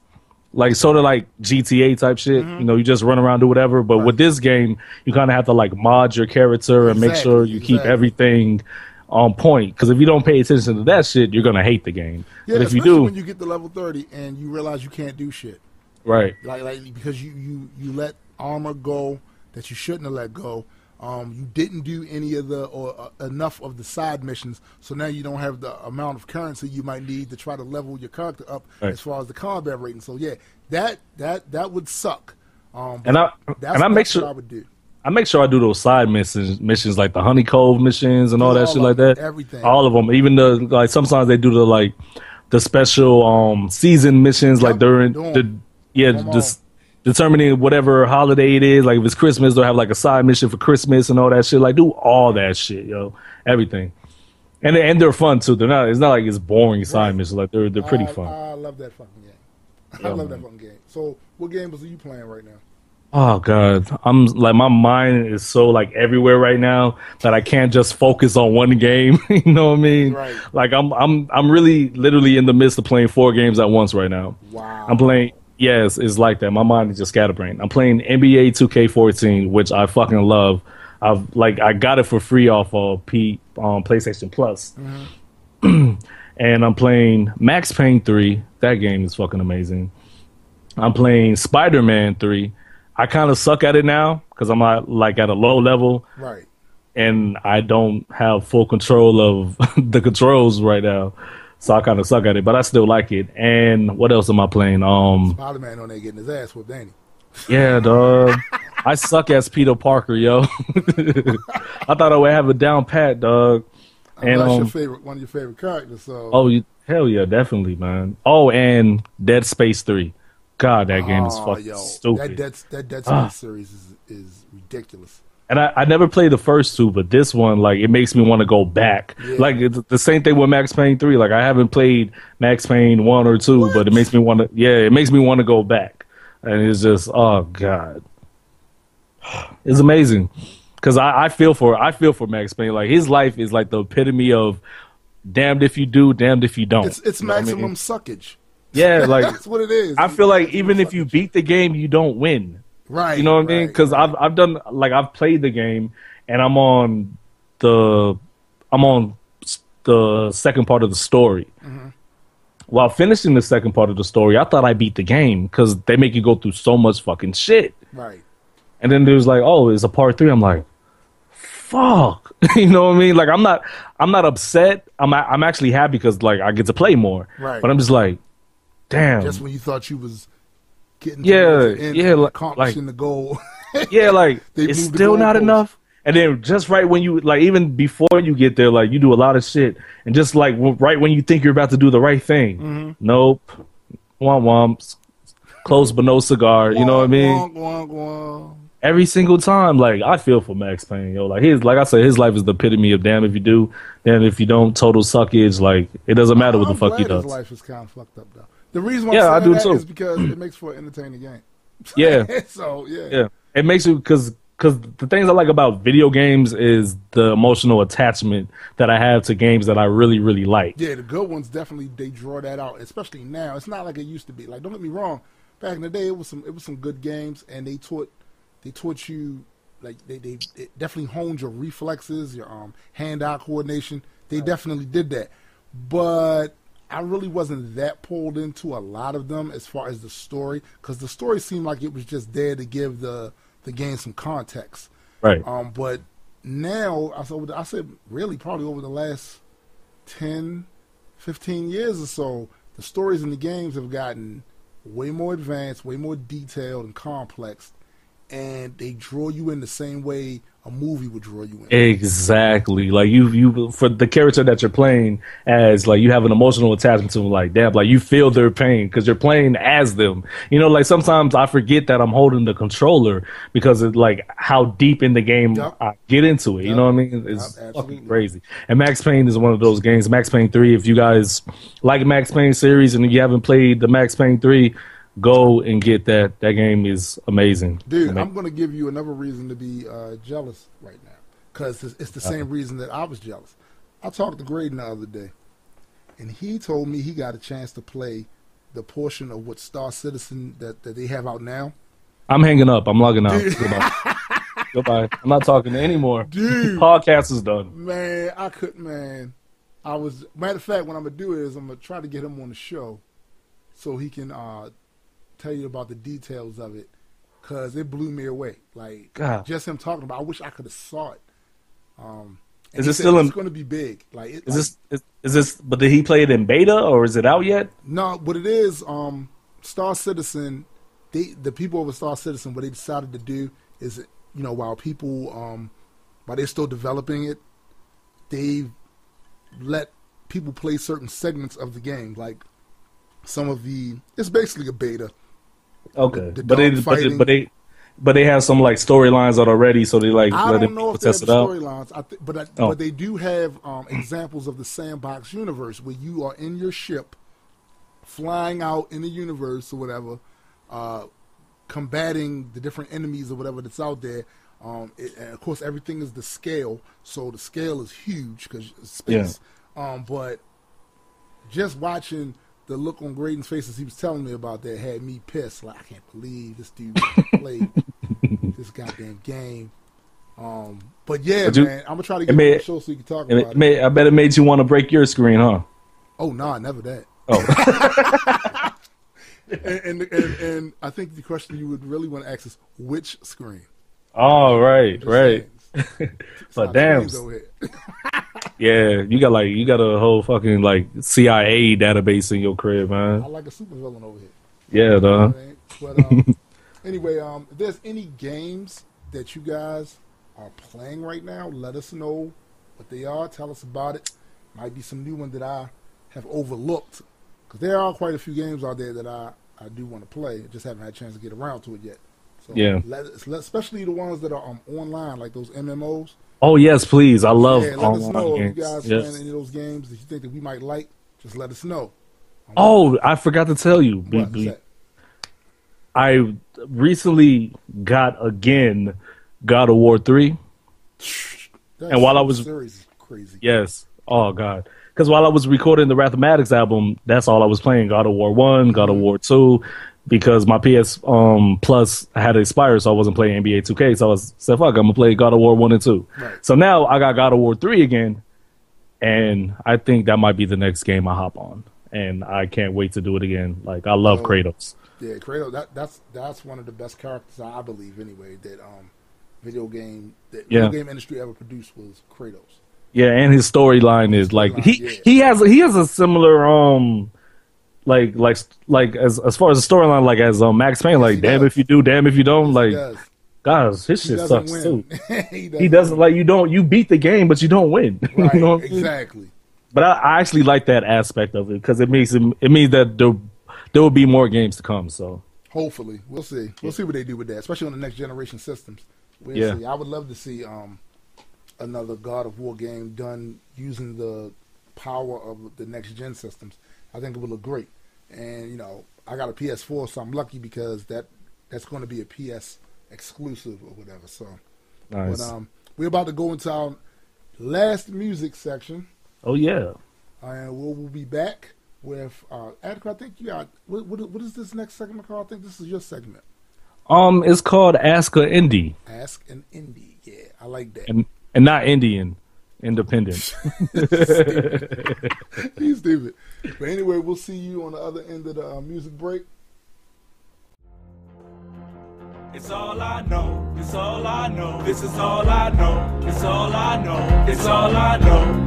like sort of like GTA type shit. Mm-hmm. You just run around, do whatever. But with this game, you kind of have to like mod your character and make sure you keep everything on point. Because if you don't pay attention to that shit, you're gonna hate the game. Yeah, but if you do, when you get to level 30 and you realize you can't do shit, right? Like because you let armor go that you shouldn't have let go. You didn't do any of the or enough of the side missions, so now you don't have the amount of currency you might need to try to level your character up as far as the combat rating. So yeah, that would suck. And I make sure what I would do. I make sure I do those side missions like the Honey Cove missions and all that shit like that. Everything. All of them. Even the like sometimes they do the special season missions like during determining whatever holiday it is. Like if it's Christmas, they'll have like a side mission for Christmas and all that shit. Like do all that shit, yo. Everything. And they're fun too. It's not like it's boring side missions. Like they're pretty fun. I love that fucking game. I love that fucking game. So what games are you playing right now? Oh God, I'm like my mind is so like everywhere right now that I can't just focus on one game. You know what I mean? Right. Like I'm really literally in the midst of playing 4 games at once right now. Wow. I'm playing. Yes, it's like that. My mind is just scatterbrained. I'm playing NBA 2K14, which I fucking love. I got it for free off of PlayStation Plus. Mm-hmm. And I'm playing Max Payne 3. That game is fucking amazing. I'm playing Spider-Man 3. I kind of suck at it now because I'm like at a low level, right? And I don't have full control of the controls right now, so I kind of suck at it. But I still like it. And what else am I playing? Spider-Man on there getting his ass whooped, ain't he? Yeah, dog. I suck as Peter Parker, yo. I thought I would have a down pat, dog. And that's one of your favorite characters. So hell yeah, definitely, man. Oh, and Dead Space 3. God, that game is fucking stupid. That Dead Space series is ridiculous. And I never played the first 2, but this one, like, it makes me want to go back. Yeah. Like, it's the same thing with Max Payne 3. Like, I haven't played Max Payne 1 or 2, but it makes me want to, it makes me want to go back. And it's just, oh, God. It's amazing. Because I feel for Max Payne. Like, his life is like the epitome of damned if you do, damned if you don't. It's maximum suckage. Yeah, like that's what it is. I feel like even if you beat the game, you don't win. Right. You know what I mean? Because I've done like I've played the game and I'm on the second part of the story. Mm-hmm. While finishing the second part of the story, I thought I beat the game because they make you go through so much fucking shit. Right. And then there's like, oh, it's a part 3. I'm like, fuck. You know what I mean? Like I'm not upset. I'm actually happy because like I get to play more. Right. But I'm just like, damn. Just when you thought you was getting accomplishing the goal. Yeah, like it's still not enough. And then just right when you like, even before you get there, like you do a lot of shit, and just like right when you think you're about to do the right thing, nope, womp womps, close but no cigar. You know what I mean? Every single time, like I feel for Max Payne, yo. Like I said, his life is the epitome of damn if you do, damn if you don't. Total suckage. Like it doesn't matter what the fuck he does. His life is kind of fucked up though. The reason why I do that too is because it makes for an entertaining game. Yeah. So yeah, it makes you because the things I like about video games is the emotional attachment that I have to games that I really really like. Yeah, the good ones definitely they draw that out, especially now. It's not like it used to be. Like don't get me wrong, back in the day it was some good games and they taught you like they definitely honed your reflexes, your hand-eye coordination. They definitely did that, but I really wasn't that pulled into a lot of them as far as the story, because the story seemed like it was just there to give the game some context. Right. But now, I said really probably over the last 10, 15 years or so, the stories in the games have gotten way more advanced, way more detailed and complex, and they draw you in the same way a movie would draw you in. Exactly. Like you for the character that you're playing as, like you have an emotional attachment to them, like damn, like you feel their pain because you're playing as them. You know, like sometimes I forget that I'm holding the controller because of like how deep in the game I get into it. You know what I mean? It's fucking crazy. And Max Payne is one of those games. Max Payne 3, if you guys like Max Payne series and you haven't played the Max Payne 3, go and get that. That game is amazing. Dude, I'm going to give you another reason to be jealous right now, because it's the same reason that I was jealous. I talked to Graydon the other day, and he told me he got a chance to play the portion of what Star Citizen that they have out now. I'm hanging up. I'm logging out. Goodbye. Goodbye. I'm not talking anymore. Dude. Podcast is done. Man, I couldn't, man. Matter of fact, what I'm going to do is I'm going to try to get him on the show so he can tell you about the details of it. because it blew me away. Like, God. just him talking about, I wish I could have saw it. Is it still it's going to be big? Like, is this? But did he play it in beta or is it out yet? No, what it is, Star Citizen, the people over Star Citizen, what they decided to do is, while they're still developing it, they've let people play certain segments of the game, like it's basically a beta. Okay, but they have some like storylines out already, so they like I let don't know people if they have test it out. storylines, but they do have examples of the sandbox universe where you are in your ship, flying out in the universe or whatever, combating the different enemies or whatever that's out there. And of course, everything is the scale, so the scale is huge because it's space. Yeah. But just watching the look on Graydon's face as he was telling me about that had me pissed. Like, I can't believe this dude played this goddamn game. But yeah, man, I'm gonna try to get on the show so you can talk about it. I bet it made you want to break your screen, huh? Oh, nah, never that. Oh. and I think the question you would really want to ask is which screen. Oh, right. But damn. Yeah, you got a whole fucking like CIA database in your crib, man. I like a supervillain over here. Yeah, though. But anyway, if there's any games that you guys are playing right now, let us know what they are. Tell us about it. Might be some new one that I have overlooked, because there are quite a few games out there that I do want to play. Just haven't had a chance to get around to it yet. So yeah, especially the ones that are online, like those MMOs. Oh yes, please. I love let us know if you guys playing any of those games that you think that we might like. Just let us know. Oh, I forgot to tell you. I recently got again God of War 3. And while I was series is crazy. Yes. Oh God. Because while I was recording the Rapthematics album, that's all I was playing. God of War 1, God of War 2. Because my PS Plus had expired, so I wasn't playing NBA 2K. So I said, fuck, I'm going to play God of War 1 and 2. Right. So now I got God of War 3 again, and I think that might be the next game I hop on. And I can't wait to do it again. Like, I love Kratos. Yeah, Kratos, that's one of the best characters, I believe, anyway, that video game industry ever produced was Kratos. Yeah, and his storyline is, like, he has a similar... Like as far as the storyline, like as Max Payne, like damn if you do, damn if you don't, like guys, his shit sucks too. he doesn't like you beat the game, but you don't win. Right, you know exactly. But I actually like that aspect of it because it means that there will be more games to come. So hopefully we'll see what they do with that, especially on the next generation systems. We'll see. I would love to see another God of War game done using the power of the next gen systems. I think it would look great. And, I got a PS4, so I'm lucky because that's going to be a PS exclusive or whatever. So, nice. But we're about to go into our last music section. Oh, yeah. And we'll be back with AdeKwit. I think you got, what is this next segment called? I think this is your segment. It's called Ask an Indie. Ask an Indie. Yeah, I like that. And not Indian. Independent. He's stupid. But anyway, we'll see you on the other end of the music break. It's all I know. It's all I know. This is all I know. It's all I know. It's all I know.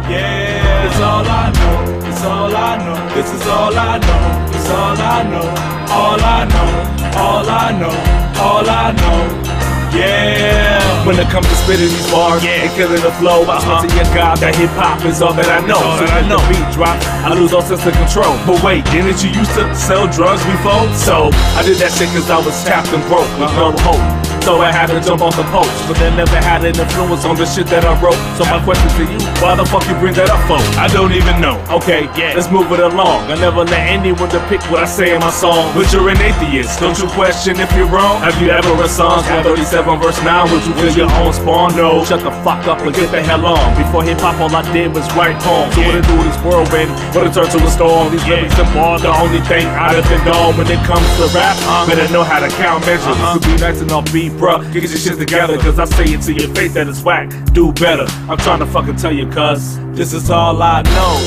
Yeah. It's all I know. It's all I know. This is all I know. It's all I know. All I know. All I know. All I know. Yeah. When it comes to spitting these bars and killing the flow, I swear to your God that hip hop is all that I know. So when the beat drop, I lose all sense of control. But wait, didn't you used to sell drugs before? So I did that shit cause I was tapped and broke with no hope. So I had to jump off the post, but that never had an influence on the shit that I wrote. So my question to you, why the fuck you bring that up for? I don't even know. Okay, let's move it along. I never let anyone depict what I say in my song. But you're an atheist, don't you question if you're wrong? Have you ever read Psalms 137 verse 9? Would you feel your own spawn? No, shut the fuck up and get the hell on. Before hip hop, all I did was write poems. So what it do this whirlwind, what it turn to a storm. These lyrics and bars, the only thing I depend on when it comes to rap. Better know how to count measures. To be nice and upbeat, bruh. Get your shit together, cause I say it to your face that it's whack. Do better. I'm trying to fucking tell you, cuz this is all I know.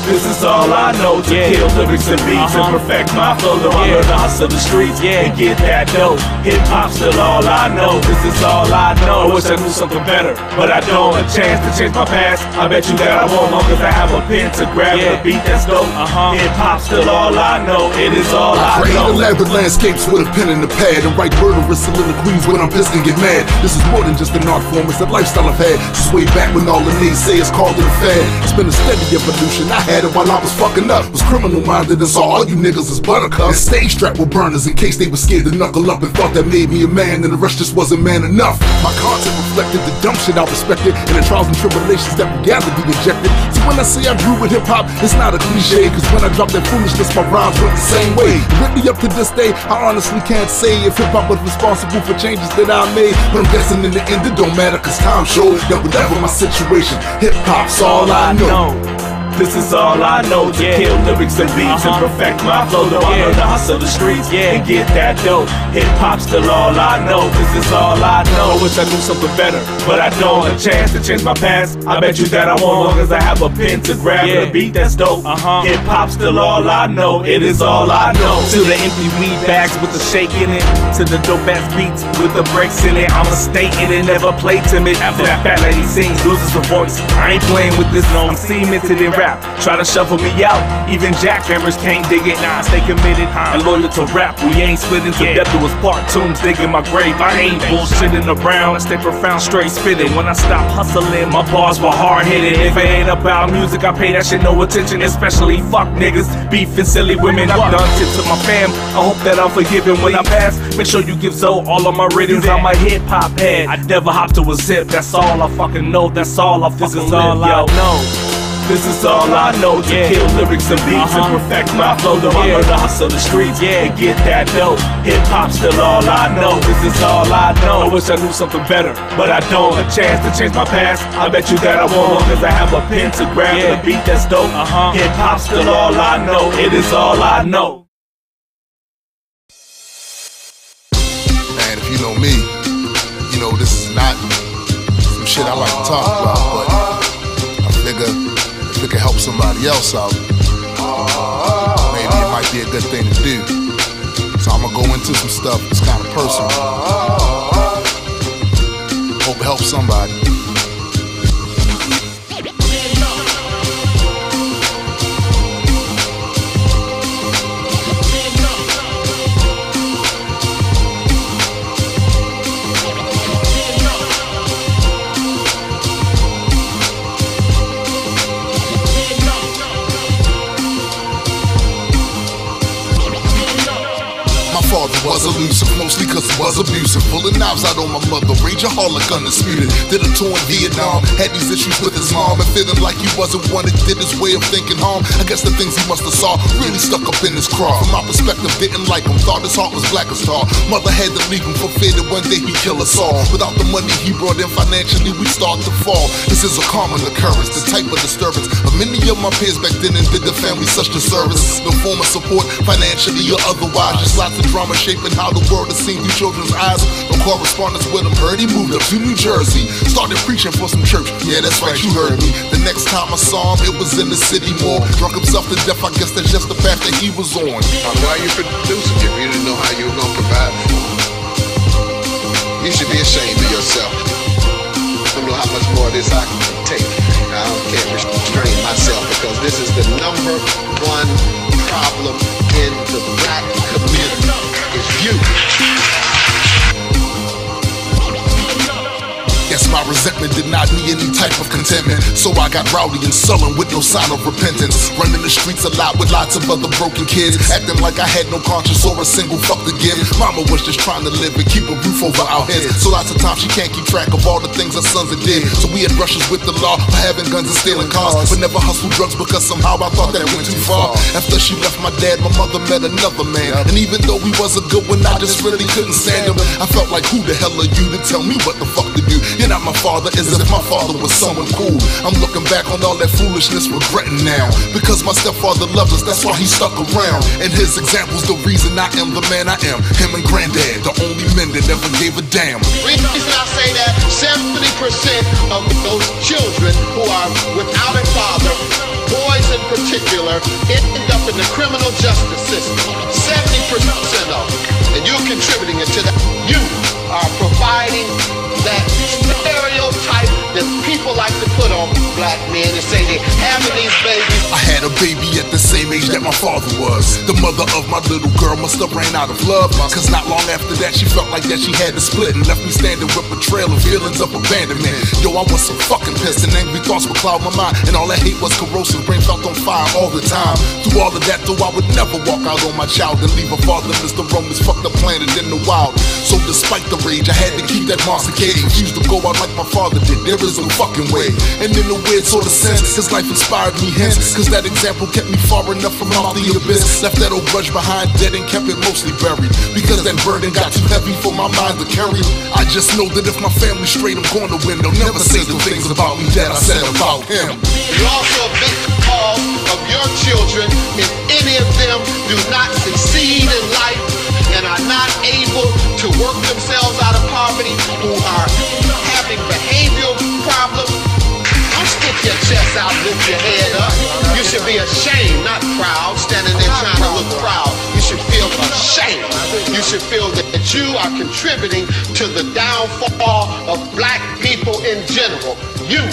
This is all I know, to kill lyrics and beats and perfect my flow. To learn to hustle the streets and get that dough. Hip-hop's still all I know, this is all I know. I wish I knew something better, but I don't. A chance to change my past, I bet you that I won't, long as I have a pen to grab a beat that's dope. Hip-hop's still all I know, it is all I create know. elaborate landscapes with a pen and a pad, and write murderous soliloquies when I'm pissed and get mad. This is more than just an art form, it's a lifestyle I've had since way back when all the naysayers called it a fad. It's been a steady evolution, I had it while I was fucking up. Was criminal minded and saw all you niggas as buttercups. And stage strapped with burners in case they were scared to knuckle up and thought that made me a man, and the rest just wasn't man enough. My content reflected the dumb shit I respected and the trials and tribulations that we gathered be rejected. So when I say I grew with hip hop, it's not a cliche, cause when I dropped that foolishness, my rhymes went the same way. Really up to this day, I honestly can't say if hip hop was responsible for changes that I made, but I'm guessing in the end it don't matter, cause time showed that whatever my situation, hip hop's all I know. This is all I know, to kill lyrics and beats and perfect my flow. To learn to hustle the streets and get that dough. Hip-hop's still all I know, this is all I know. I wish I knew something better, but I don't. A chance to change my past, I bet you that I won't, long as I have a pen to grab a beat that's dope. Hip-hop's still all I know, it is all I know. To the empty weed bags with the shake in it, to the dope-ass beats with the breaks in it, I'ma stay in it, never play timid. After that fat lady sings, loses her voice, I ain't playing with this, no, I'm cemented in rap. Try to shuffle me out, even jackhammers can't dig it. Nah, stay committed and loyal to rap. We ain't split into death to us part. Tombs digging my grave, I ain't bullshitting around. I stay profound, straight spitting. When I stop hustling, my bars were hard hitting. If it ain't about music, I pay that shit no attention. Especially fuck niggas, beef and silly women. I've done shit to my fam, I hope that I'm forgiven when I pass. Make sure you give Zoe all of my ratings. I'm a hip hop head, I never hop to a zip. That's all I fucking know, that's all I fucking live, yo. This is all I know, to kill lyrics and beats and perfect my flow. To learn to hustle the streets and get that dough. Hip-hop's still all I know, this is all I know. I wish I knew something better, but I don't. A chance to change my past, I bet you that I won't, cause I have a pen to grab a beat that's dope. Hip-hop's still all I know, it is all I know. Man, if you know me, you know this is not some shit I like to talk about, but I figure if it can help somebody else out, maybe it might be a good thing to do. So I'm gonna go into some stuff that's kind of personal. Hope it helps somebody. Father was elusive, mostly cause he was abusive. Pulling knives out on my mother, rageaholic undisputed. Did a tour in Vietnam, had these issues with his mom, and feeling like he wasn't one that did his way of thinking harm. I guess the things he must have saw really stuck up in his craw. From my perspective, didn't like him, thought his heart was black as tar. Mother had to leave him for fear that one day he'd kill us all. Without the money he brought in financially, we'd start to fall. This is a common occurrence, the type of disturbance of many of my peers back then, and did the family such disservice. No form of support, financially or otherwise, just lots of drama shaping how the world is seen through children's eyes. No correspondence with him, heard he moved up to New Jersey, started preaching for some church. Yeah, that's right, you heard me. The next time I saw him, it was in the city mall. Drunk himself to death, I guess that's just the path that he was on. Why are you producing if you didn't know how you were gonna provide for him? You should be ashamed of yourself. I don't know how much more of this I can take. I can't restrain myself, because this is the number one problem in the black community. Is you. Yes, my resentment did not need any type of contentment, so I got rowdy and sullen with no sign of repentance. Running the streets a lot with lots of other broken kids, acting like I had no conscience or a single fuck to give. Mama was just trying to live and keep a roof over our heads, so lots of times she can't keep track of all the things her sons had did. So we had brushes with the law for having guns and stealing cars, but never hustled drugs because somehow I thought that went too far. After she left my dad, my mother met another man, and even though he was a good one, I just really couldn't stand him. I felt like, who the hell are you to tell me what the fuck to do? You're not my father, as if my father was someone cool. I'm looking back on all that foolishness, regretting now, because my stepfather loved us, that's why he stuck around. And his example's the reason I am the man I am. Him and granddad, the only men that never gave a damn. The reason I say that 70% of those children who are without a father boys in particular end up in the criminal justice system. 70% of them. And you're contributing to that. You are providing that stereotype that people like to put on black men and say they having these babies. I had a baby at the same age that my father was. The mother of my little girl must have ran out of love, cause not long after that she felt like that she had to split and left me standing with a trail of feelings of abandonment. Yo, I was so fucking pissed and angry thoughts would cloud my mind, and all that hate was corrosive, brain felt on fire all the time. Through all of that though, I would never walk out on my child and leave a fatherless to roam this fucked up planet in the wild. So despite the rage, I had to keep that monster cage. Refused to go out like my father did, there is no fucking way. And in a weird sort of sense, his life inspired me hence, cause that example kept me far enough from out the abyss. Left that old grudge behind dead and kept it mostly buried, because that burden got too heavy for my mind to carry. I just know that if my family's straight, I'm going to win. They'll never say the things about me that I said about him. You're also a victim of your children if any of them do not succeed in life and are not able to work themselves out of poverty, who are having behavioral problems. Don't stick your chest out, lift your head up. You should be ashamed, not proud, standing there trying to look proud. You should feel ashamed. You should feel that you are contributing to the downfall of black people in general. You.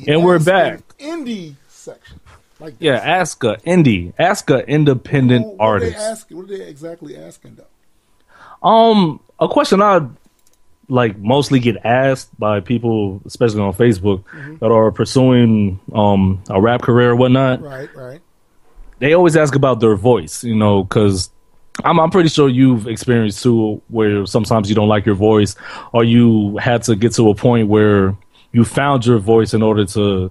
And we're back. Indie section. Like yeah, ask a independent artist. What are they exactly asking though? A question I like mostly get asked by people, especially on Facebook, that are pursuing a rap career or whatnot. Right. They always ask about their voice, you know, because I'm pretty sure you've experienced too, where sometimes you don't like your voice, or you had to get to a point where you found your voice in order to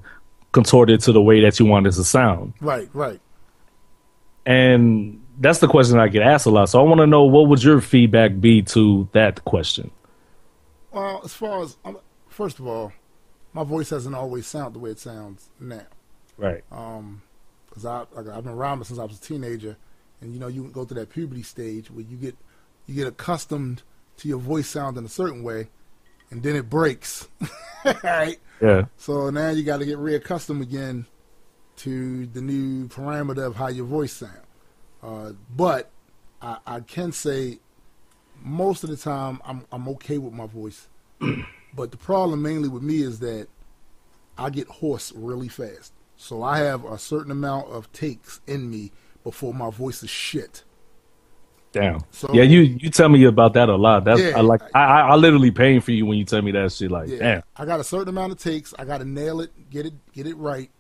contort it to the way that you want it to sound. Right. And that's the question I get asked a lot. So I want to know, what would your feedback be to that question? Well, as far as, first of all, my voice hasn't always sounded the way it sounds now. Right. Because I've been around since I was a teenager, and you know, you go through that puberty stage where you get accustomed to your voice sounding a certain way, and then it breaks. Right? Yeah. So now you got to get reaccustomed again to the new parameter of how your voice sounds. But I can say most of the time I'm okay with my voice. But the problem mainly with me is that I get hoarse really fast. So I have a certain amount of takes in me before my voice is shit. Damn. So, yeah, you tell me about that a lot. That's yeah, I literally paying for you when you tell me that shit. Like, damn. I got a certain amount of takes. I got to nail it, get it right,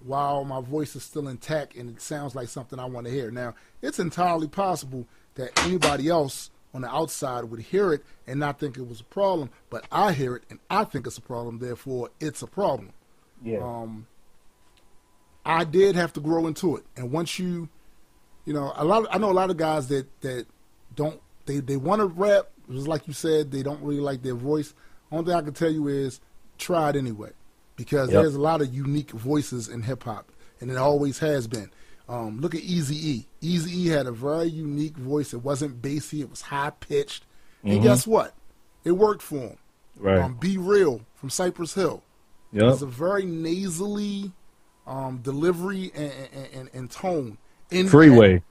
while my voice is still intact and it sounds like something I want to hear. Now, it's entirely possible that anybody else on the outside would hear it and not think it was a problem, but I hear it and I think it's a problem. Therefore, it's a problem. Yeah. I did have to grow into it, and once you know, I know a lot of guys that don't they want to rap, just like you said, they don't really like their voice. Only thing I can tell you is try it anyway, because there's a lot of unique voices in hip hop, and it always has been. Look at Eazy-E. Eazy-E had a very unique voice. It wasn't bassy, it was high pitched, and guess what? It worked for him. Right. Be Real from Cypress Hill. Yep. It's a very nasally delivery and tone. Freeway,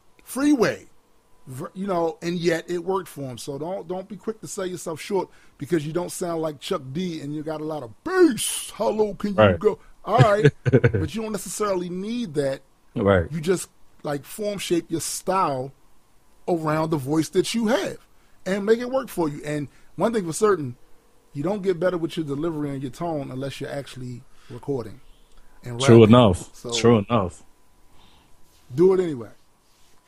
you know, and yet it worked for him. So don't be quick to sell yourself short because you don't sound like Chuck D and you got a lot of bass. How low can you go? All right, but you don't necessarily need that. Right. You just like form shape your style around the voice that you have and make it work for you. And one thing for certain, you don't get better with your delivery and your tone unless you're actually recording. And True enough. So, True enough. Do it anyway.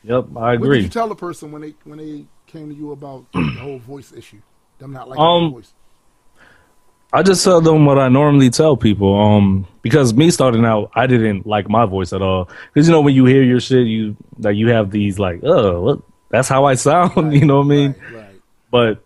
Yep, I agree. What did you tell the person when they came to you about the whole voice issue? Them not liking the voice. I just tell them what I normally tell people. Because me starting out, I didn't like my voice at all. Because when you hear your shit, you have these like, oh, what? That's how I sound. Right, You know what I mean? Right. But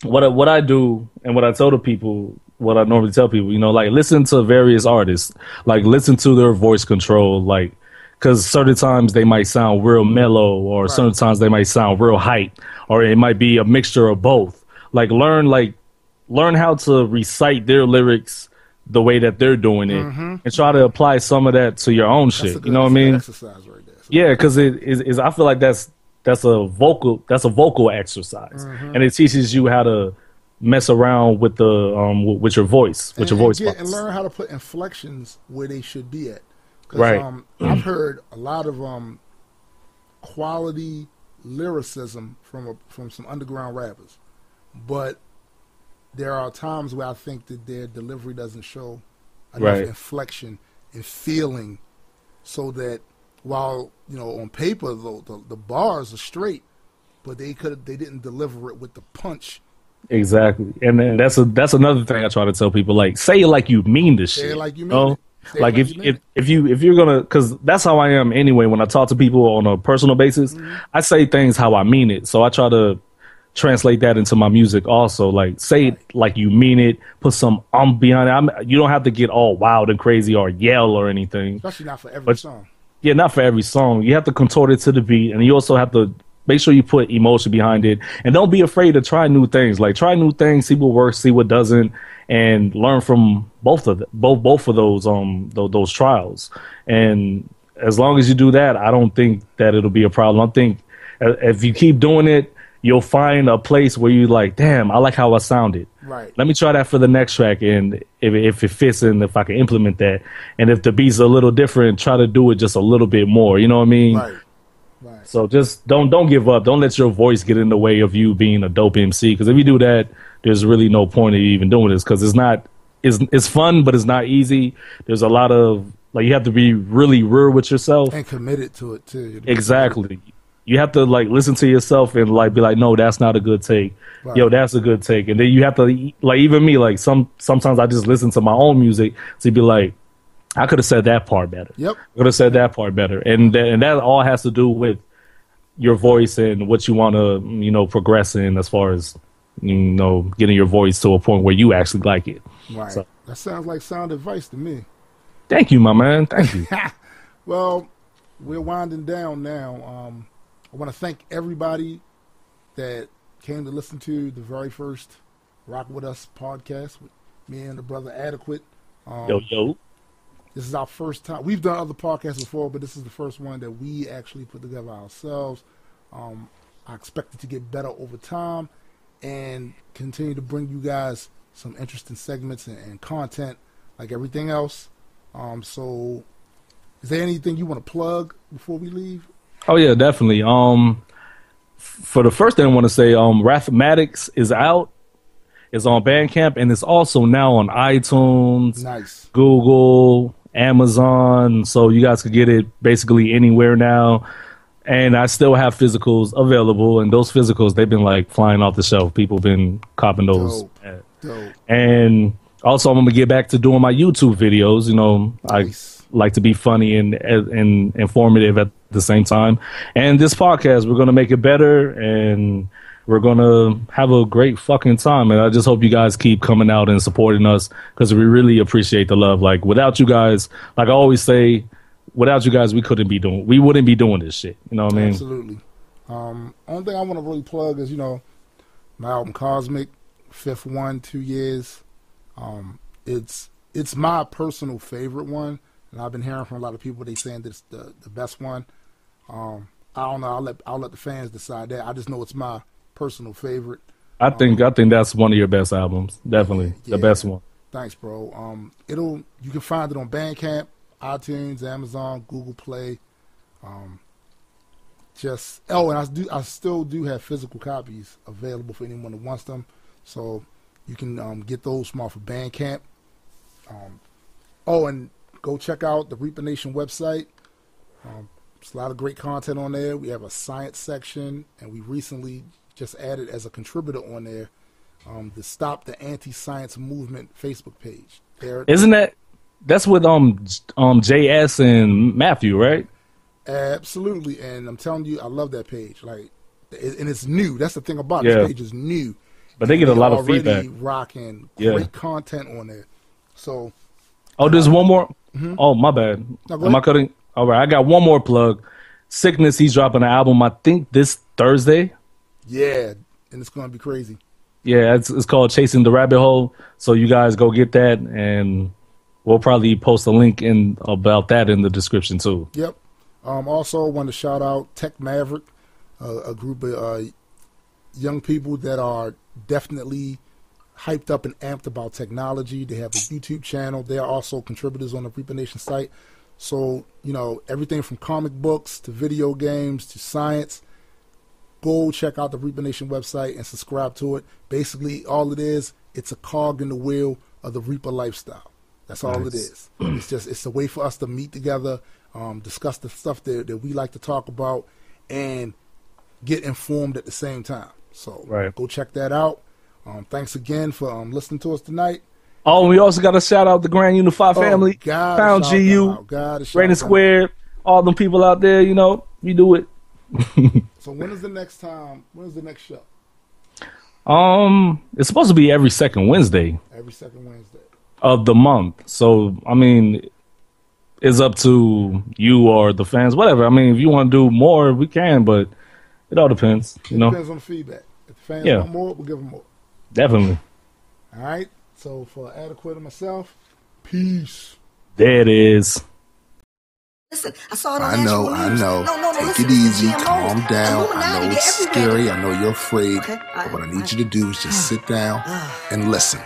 what I do and what I tell the people, what I normally tell people, like listen to various artists, like listen to their voice control, like because certain times they might sound real mellow, or certain times they might sound real hype, or it might be a mixture of both. Learn how to recite their lyrics the way that they're doing it, and try to apply some of that to your own shit. You know what I mean? Exercise right there. Yeah, because it is. I feel like that's a vocal exercise, and it teaches you how to mess around with the with your voice, with your voice box. And learn how to put inflections where they should be at. Right. I've heard a lot of quality lyricism from some underground rappers, but there are times where I think that their delivery doesn't show enough inflection and feeling, so that while on paper the bars are straight, but they didn't deliver it with the punch. Exactly, and then that's another thing I try to tell people, like say it like you mean this shit. Say it like you mean it. Like if you're gonna, because that's how I am anyway. When I talk to people on a personal basis, I say things how I mean it. So I try to translate that into my music also. Like say it like you mean it. Put some behind it. You don't have to get all wild and crazy or yell or anything. Especially not for every song. Yeah, not for every song. You have to contort it to the beat, and you also have to make sure you put emotion behind it. And don't be afraid to try new things. Like try new things, see what works, see what doesn't, and learn from both of those trials. And as long as you do that, I don't think that it'll be a problem. I think if you keep doing it, you'll find a place where you're like, damn, I like how I sounded. Right. Let me try that for the next track, and if it fits and if I can implement that, and if the beat's a little different, try to do it just a little bit more. You know what I mean? Right. So just don't give up. Don't let your voice get in the way of you being a dope MC. Because if you do that, there's really no point of you even doing this. Because it's fun, but it's not easy. There's a lot of you have to be really real with yourself and committed to it too. Exactly. You have to listen to yourself and be like, no, that's not a good take. Right. Yo, that's a good take. And then you have to even me sometimes I just listen to my own music to be like, I could have said that part better. Yep. I could have said that part better. And that all has to do with your voice and what you want to, progress in as far as, getting your voice to a point where you actually like it. Right. So, that sounds like sound advice to me. Thank you, my man. Thank you. Well, we're winding down now. I want to thank everybody that came to listen to the very first Rock With Us podcast with me and the brother AdeKwit. Yo. This is our first time. We've done other podcasts before, but this is the first one that we actually put together ourselves. I expect it to get better over time and continue to bring you guys some interesting segments and content like everything else. So is there anything you want to plug before we leave? Oh, yeah, definitely. For the first thing I want to say, Rapthematics is out. It's on Bandcamp, and it's also now on iTunes, nice, Google, Amazon, so you guys could get it basically anywhere now. And I still have physicals available, and those physicals, they've been flying off the shelf. People been copping those. Dope. And also, I'm gonna get back to doing my YouTube videos. Nice. I like to be funny and informative at the same time. And this podcast, we're gonna make it better, and we're going to have a great fucking time. And I just hope you guys keep coming out and supporting us, because we really appreciate the love. Without you guys, like I always say, without you guys, we wouldn't be doing this shit. You know what I mean? Absolutely. Only thing I want to really plug is, my album Cosmic, fifth one, 2 years. It's my personal favorite one. And I've been hearing from a lot of people, they saying that it's the best one. I don't know. I'll let the fans decide that. I just know it's my personal favorite. I think that's one of your best albums. Definitely the best one. Thanks, bro. You can find it on Bandcamp, iTunes, Amazon, Google Play. And I still do have physical copies available for anyone that wants them. So you can get those from off of Bandcamp. And go check out the Reaper Nation website. There's a lot of great content on there. We have a science section, and we recently just added as a contributor on there the Stop the Anti-Science Movement Facebook page. Isn't that's with JS and Matthew, right? Absolutely, and I'm telling you, I love that page. Like, and it's new. That's the thing about it. This page is new, but they get a lot of feedback. Rocking great content on there. So, there's one more. Mm-hmm. Oh, my bad. No, am I cutting? All right, I got one more plug. Sickness. He's dropping an album. I think this Thursday. Yeah, and it's gonna be crazy. Yeah, it's called Chasing the Rabbit Hole. So you guys go get that, and we'll probably post a link about that in the description too. Yep. Also, I want to shout out Tech Maverick, a group of young people that are definitely hyped up and amped about technology. They have a YouTube channel. They are also contributors on the Reaper Nation site. So, everything from comic books to video games to science. Go check out the Reaper Nation website and subscribe to it. Basically, all it is, it's a cog in the wheel of the Reaper lifestyle. That's all it is. It's a way for us to meet together, discuss the stuff that we like to talk about, and get informed at the same time. So go check that out. Thanks again for listening to us tonight. Oh, and we also got to shout out the Grand Unified family. Pound GU, Rain Square, all them people out there, we do it. So when is the next time? When is the next show? It's supposed to be every second Wednesday. Every second Wednesday of the month. So I mean, it's up to you or the fans, whatever. I mean, if you want to do more, we can, but it all depends. It depends on the feedback. If the fans want more, we'll give them more. Definitely. All right. So for AdeKwit and myself, peace. There it is. Listen, I saw it on I know. No, Take listen, it easy, GMO. calm down. I know it's everywhere. scary. I know you're afraid. Okay. But what I need you to do is just sit down and listen.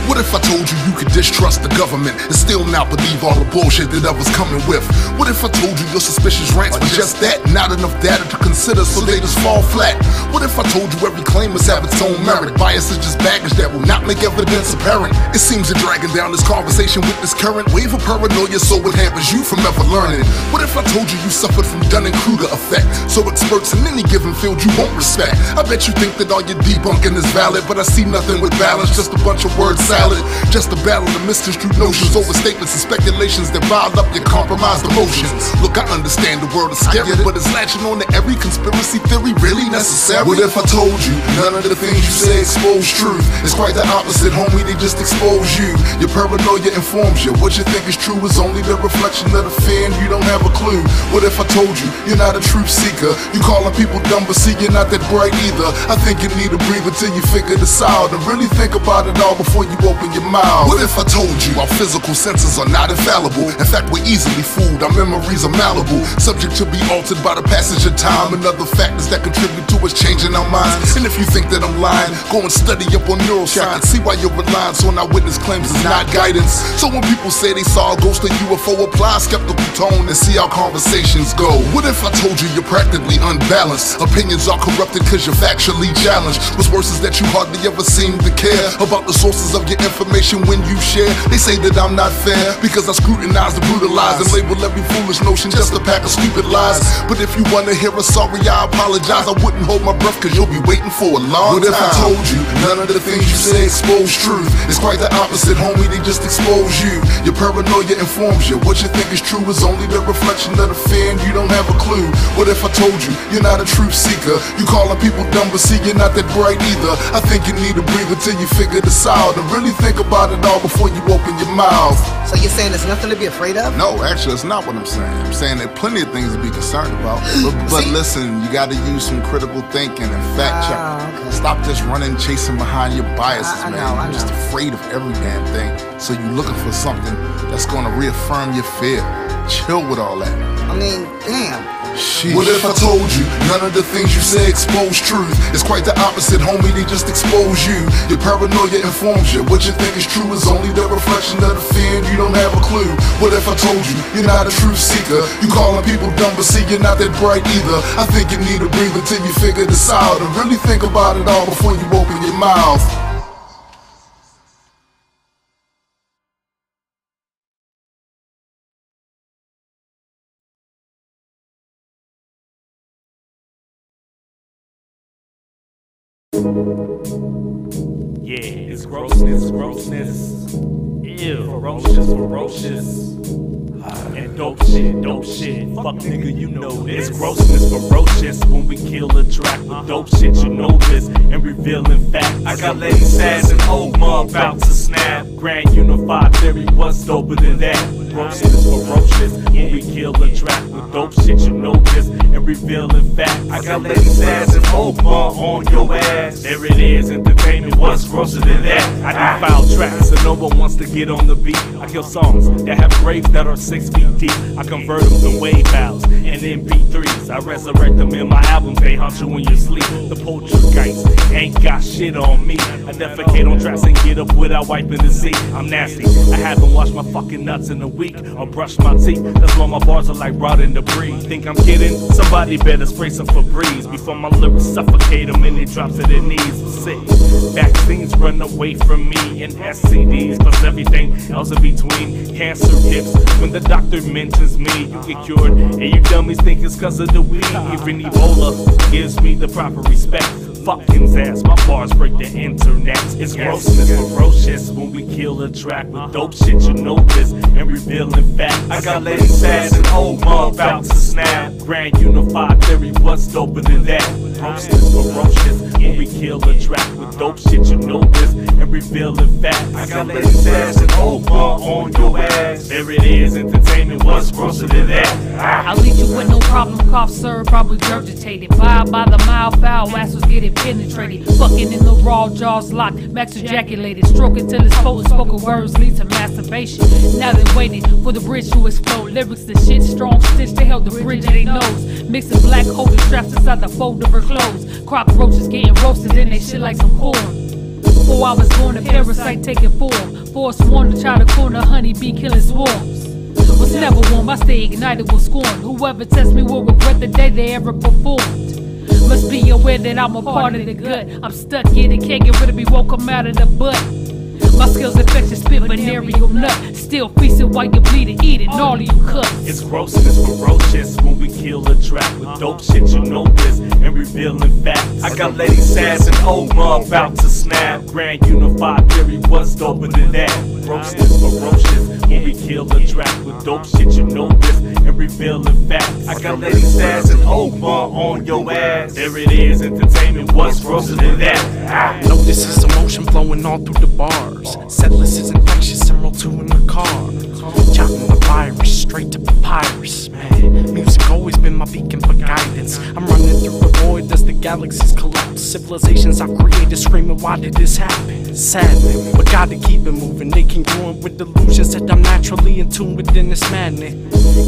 What if I told you you could distrust the government and still not believe all the bullshit that others coming with? What if I told you your suspicious rants were just that, not enough data to consider, so they just fall flat? What if I told you every claim must have its own merit? Bias is just baggage that will not make evidence apparent. It seems you're dragging down this conversation with this current wave of paranoia, so it hampers you from ever learning. What if I told you you suffered from Dunning-Kruger effect, so experts in any given field you won't respect? I bet you think that all your debunking is valid, but I see nothing with balance, just a bunch of words salad. Just a battle of misconstrued notions, overstatements and speculations that rile up your compromised emotions. Look, I understand the world is scary, but is latching on to every conspiracy theory really necessary? What if I told you none of the things you say expose truth? It's quite the opposite, homie, they just expose you. Your paranoia informs you. What you think is true is only the reflection of the fear, and you don't have a clue. What if I told you you're not a truth seeker? You calling people dumb, but see you're not that bright either. I think you need a breather till you figure this out and really think about it all before you open your mouth. What if I told you our physical senses are not infallible? In fact, we're easily fooled, our memories are malleable, subject to be altered by the passage of time and other factors that contribute to us changing our minds. And if you think that I'm lying, go and study up on neuroscience. See why your reliance on eyewitness claims is not guidance. So when people say they saw a ghost or UFO, apply a skeptical tone and see how conversations go. What if I told you you're practically unbalanced? Opinions are corrupted cause you're factually challenged. What's worse is that you hardly ever seem to care about the sources of your information when you share. They say that I'm not fair because I scrutinize and brutalize and label every foolish notion just a pack of stupid lies. But if you wanna hear a sorry, I apologize. I wouldn't hold my breath cause you'll be waiting for a long time. What if I told you none of the things you say expose truth? It's quite the opposite, homie, they just expose you. Your paranoia informs you. What you think is true is only the reflection of the fear, and you don't have a clue. What if I told you you're not a truth seeker? You calling people dumb, but see you're not that bright either. I think you need a breather till you figure this out and really think about it all before you open your mouth. So you're saying there's nothing to be afraid of? No, actually, that's not what I'm saying. I'm saying there are plenty of things to be concerned about. But listen, you got to use some critical thinking and fact checking. Okay. Stop just running, chasing behind your biases, man. You're just afraid of every damn thing. So you're looking for something that's going to reaffirm your fear. Chill with all that. I mean, damn. Sheesh. What if I told you none of the things you say expose truth? It's quite the opposite, homie, they just expose you. Your paranoia informs you. What you think is true is only the reflection of the fear, and you don't have a clue. What if I told you you're not a truth seeker? You calling people dumb, but see you're not that bright either. I think you need a breather till you figure this out and really think about it all before you open your mouth. Yeah, it's grossness, grossness. Ew, ferocious, ferocious. And dope shit, fuck nigga, you know this. It's grossness, ferocious when we kill a track with dope shit, you know this. And revealing facts. I got Lady Sass and Omar about to snap. Grand Unified Theory, what's doper than that? Grossness, ferocious when we kill a track with dope shit, you know this. And revealing facts. I got Lady Sass and Omar on your ass. There it is, entertainment, what's grosser than that? I do foul tracks and no one wants to get on the beat. I kill songs that have graves that are 6 feet deep. I convert them to wave files and MP3s. I resurrect them in my albums, they haunt you in your sleep. The poltergeist ain't got shit on me. I defecate on tracks and get up without wiping the seat. I'm nasty, I haven't washed my fucking nuts in a week or brushed my teeth. That's why my bars are like rotting debris. Think I'm kidding? Somebody better spray some Febreze before my lyrics suffocate them and it drops to their knees. Sick. Vaccines run away from me and STDs plus everything else in between. Cancer dips when the doctor mentions me. You get cured and you dummies think it's cause of the weed. Even Ebola gives me the proper respect. Fucking's ass, my bars break the internet. It's grossness, ferocious when we kill a track with dope shit, you know this. And revealing facts. I got Lady Sass and Omar about to snap. Grand Unified Theory, what's doper than that? Grossness, ferocious when we kill a track with dope shit, you know this. And revealing facts. I got Lady Sass and Omar on your ass. There it is, entertainment, what's grosser than that? I'll leave you with no problem, cough, sir, probably regurgitated. By the mile, foul ass was getting penetrated. Fucking in the raw jaws locked, max ejaculated. Stroking till his potent spoken words lead to masturbation. Now they waiting for the bridge to explode. Lyrics the shit, strong stitch to held the bridge of their nose. Mixing black holding straps inside the fold of her clothes. Cockroaches getting roasted in they shit like some corn. 4 hours born, a parasite taking form. Forsworn to try to corner honeybee killing swarms. Was never warm, I stay ignited with scorn. Whoever tests me will regret the day they ever performed. Must be aware that I'm a part of the gut. I'm stuck in it, can't get rid of me, won't come out of the butt. My skills infectious, spit venereal nut. Still feasting while you bleeding, eating all of you cuts. It's grossness, ferocious when we kill a track with dope shit, you know this. And revealing facts. I got Lady Sass and Omar about to snap. Grand Unified Theory, what's doper than that? Grossness, ferocious when we kill a track with dope shit, you know this. And revealing facts. I got Lady Sass and Omar on your ass. There it is, entertainment, what's grosser than that? No, this is emotion flowing all through the bars. Setlist is infectious and roll 2 in the car. Jotting the virus straight to papyrus, man. Music always been my beacon for guidance. I'm running through the void as the galaxies collapse. Civilizations I've created screaming, why did this happen? Saddening, but gotta keep it moving. They congruent with delusions that I'm naturally in tune within this madness.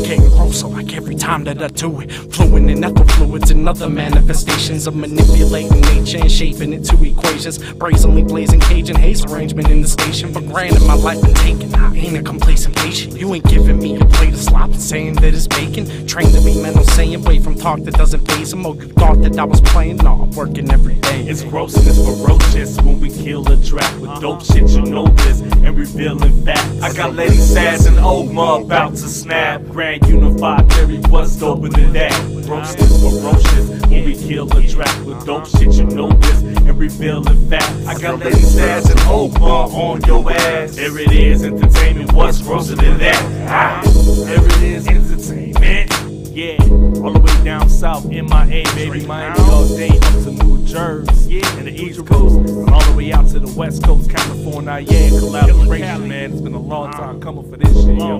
Getting grosser like every time that I do it. Fluent in ethyl fluids and other manifestations of manipulating nature and shaping it to equations. Brazenly blazing cage and haze arrangement in the station. But granted, my life been taken. I ain't a complacent patient. You ain't giving me a plate of slop and saying that it's bacon. Trained to be mental, saying away from talk that doesn't phase them. Oh, you thought that I was playing? No, I'm working every day. It's grossness, ferocious when we kill a track with dope shit, you know this. And revealing facts. I got Lady Sass and Omar about to snap. Grand Unified Theory, what's doper than that? Grossness, ferocious when we kill a track with dope shit, you know this. And revealing facts. I got Lady Sass and Omar on your ass. There it is, entertainment, what's grosser than that? There it is, entertainment. Yeah, all the way down south, MIA, baby, Miami all day up to New Jersey, and the East Coast, and all the way out to the West Coast, California. Yeah, collaboration, man. It's been a long time coming for this shit, yo.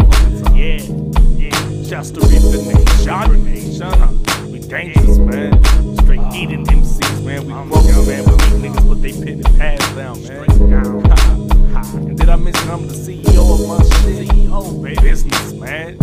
Yeah. Shouts to Reap the Nation. We dangerous, man. Straight eating MCs, man. We broke, man. We make niggas put they pen and pads down, man. And did I mention I'm the CEO of my shit? CEO, baby. Business, man.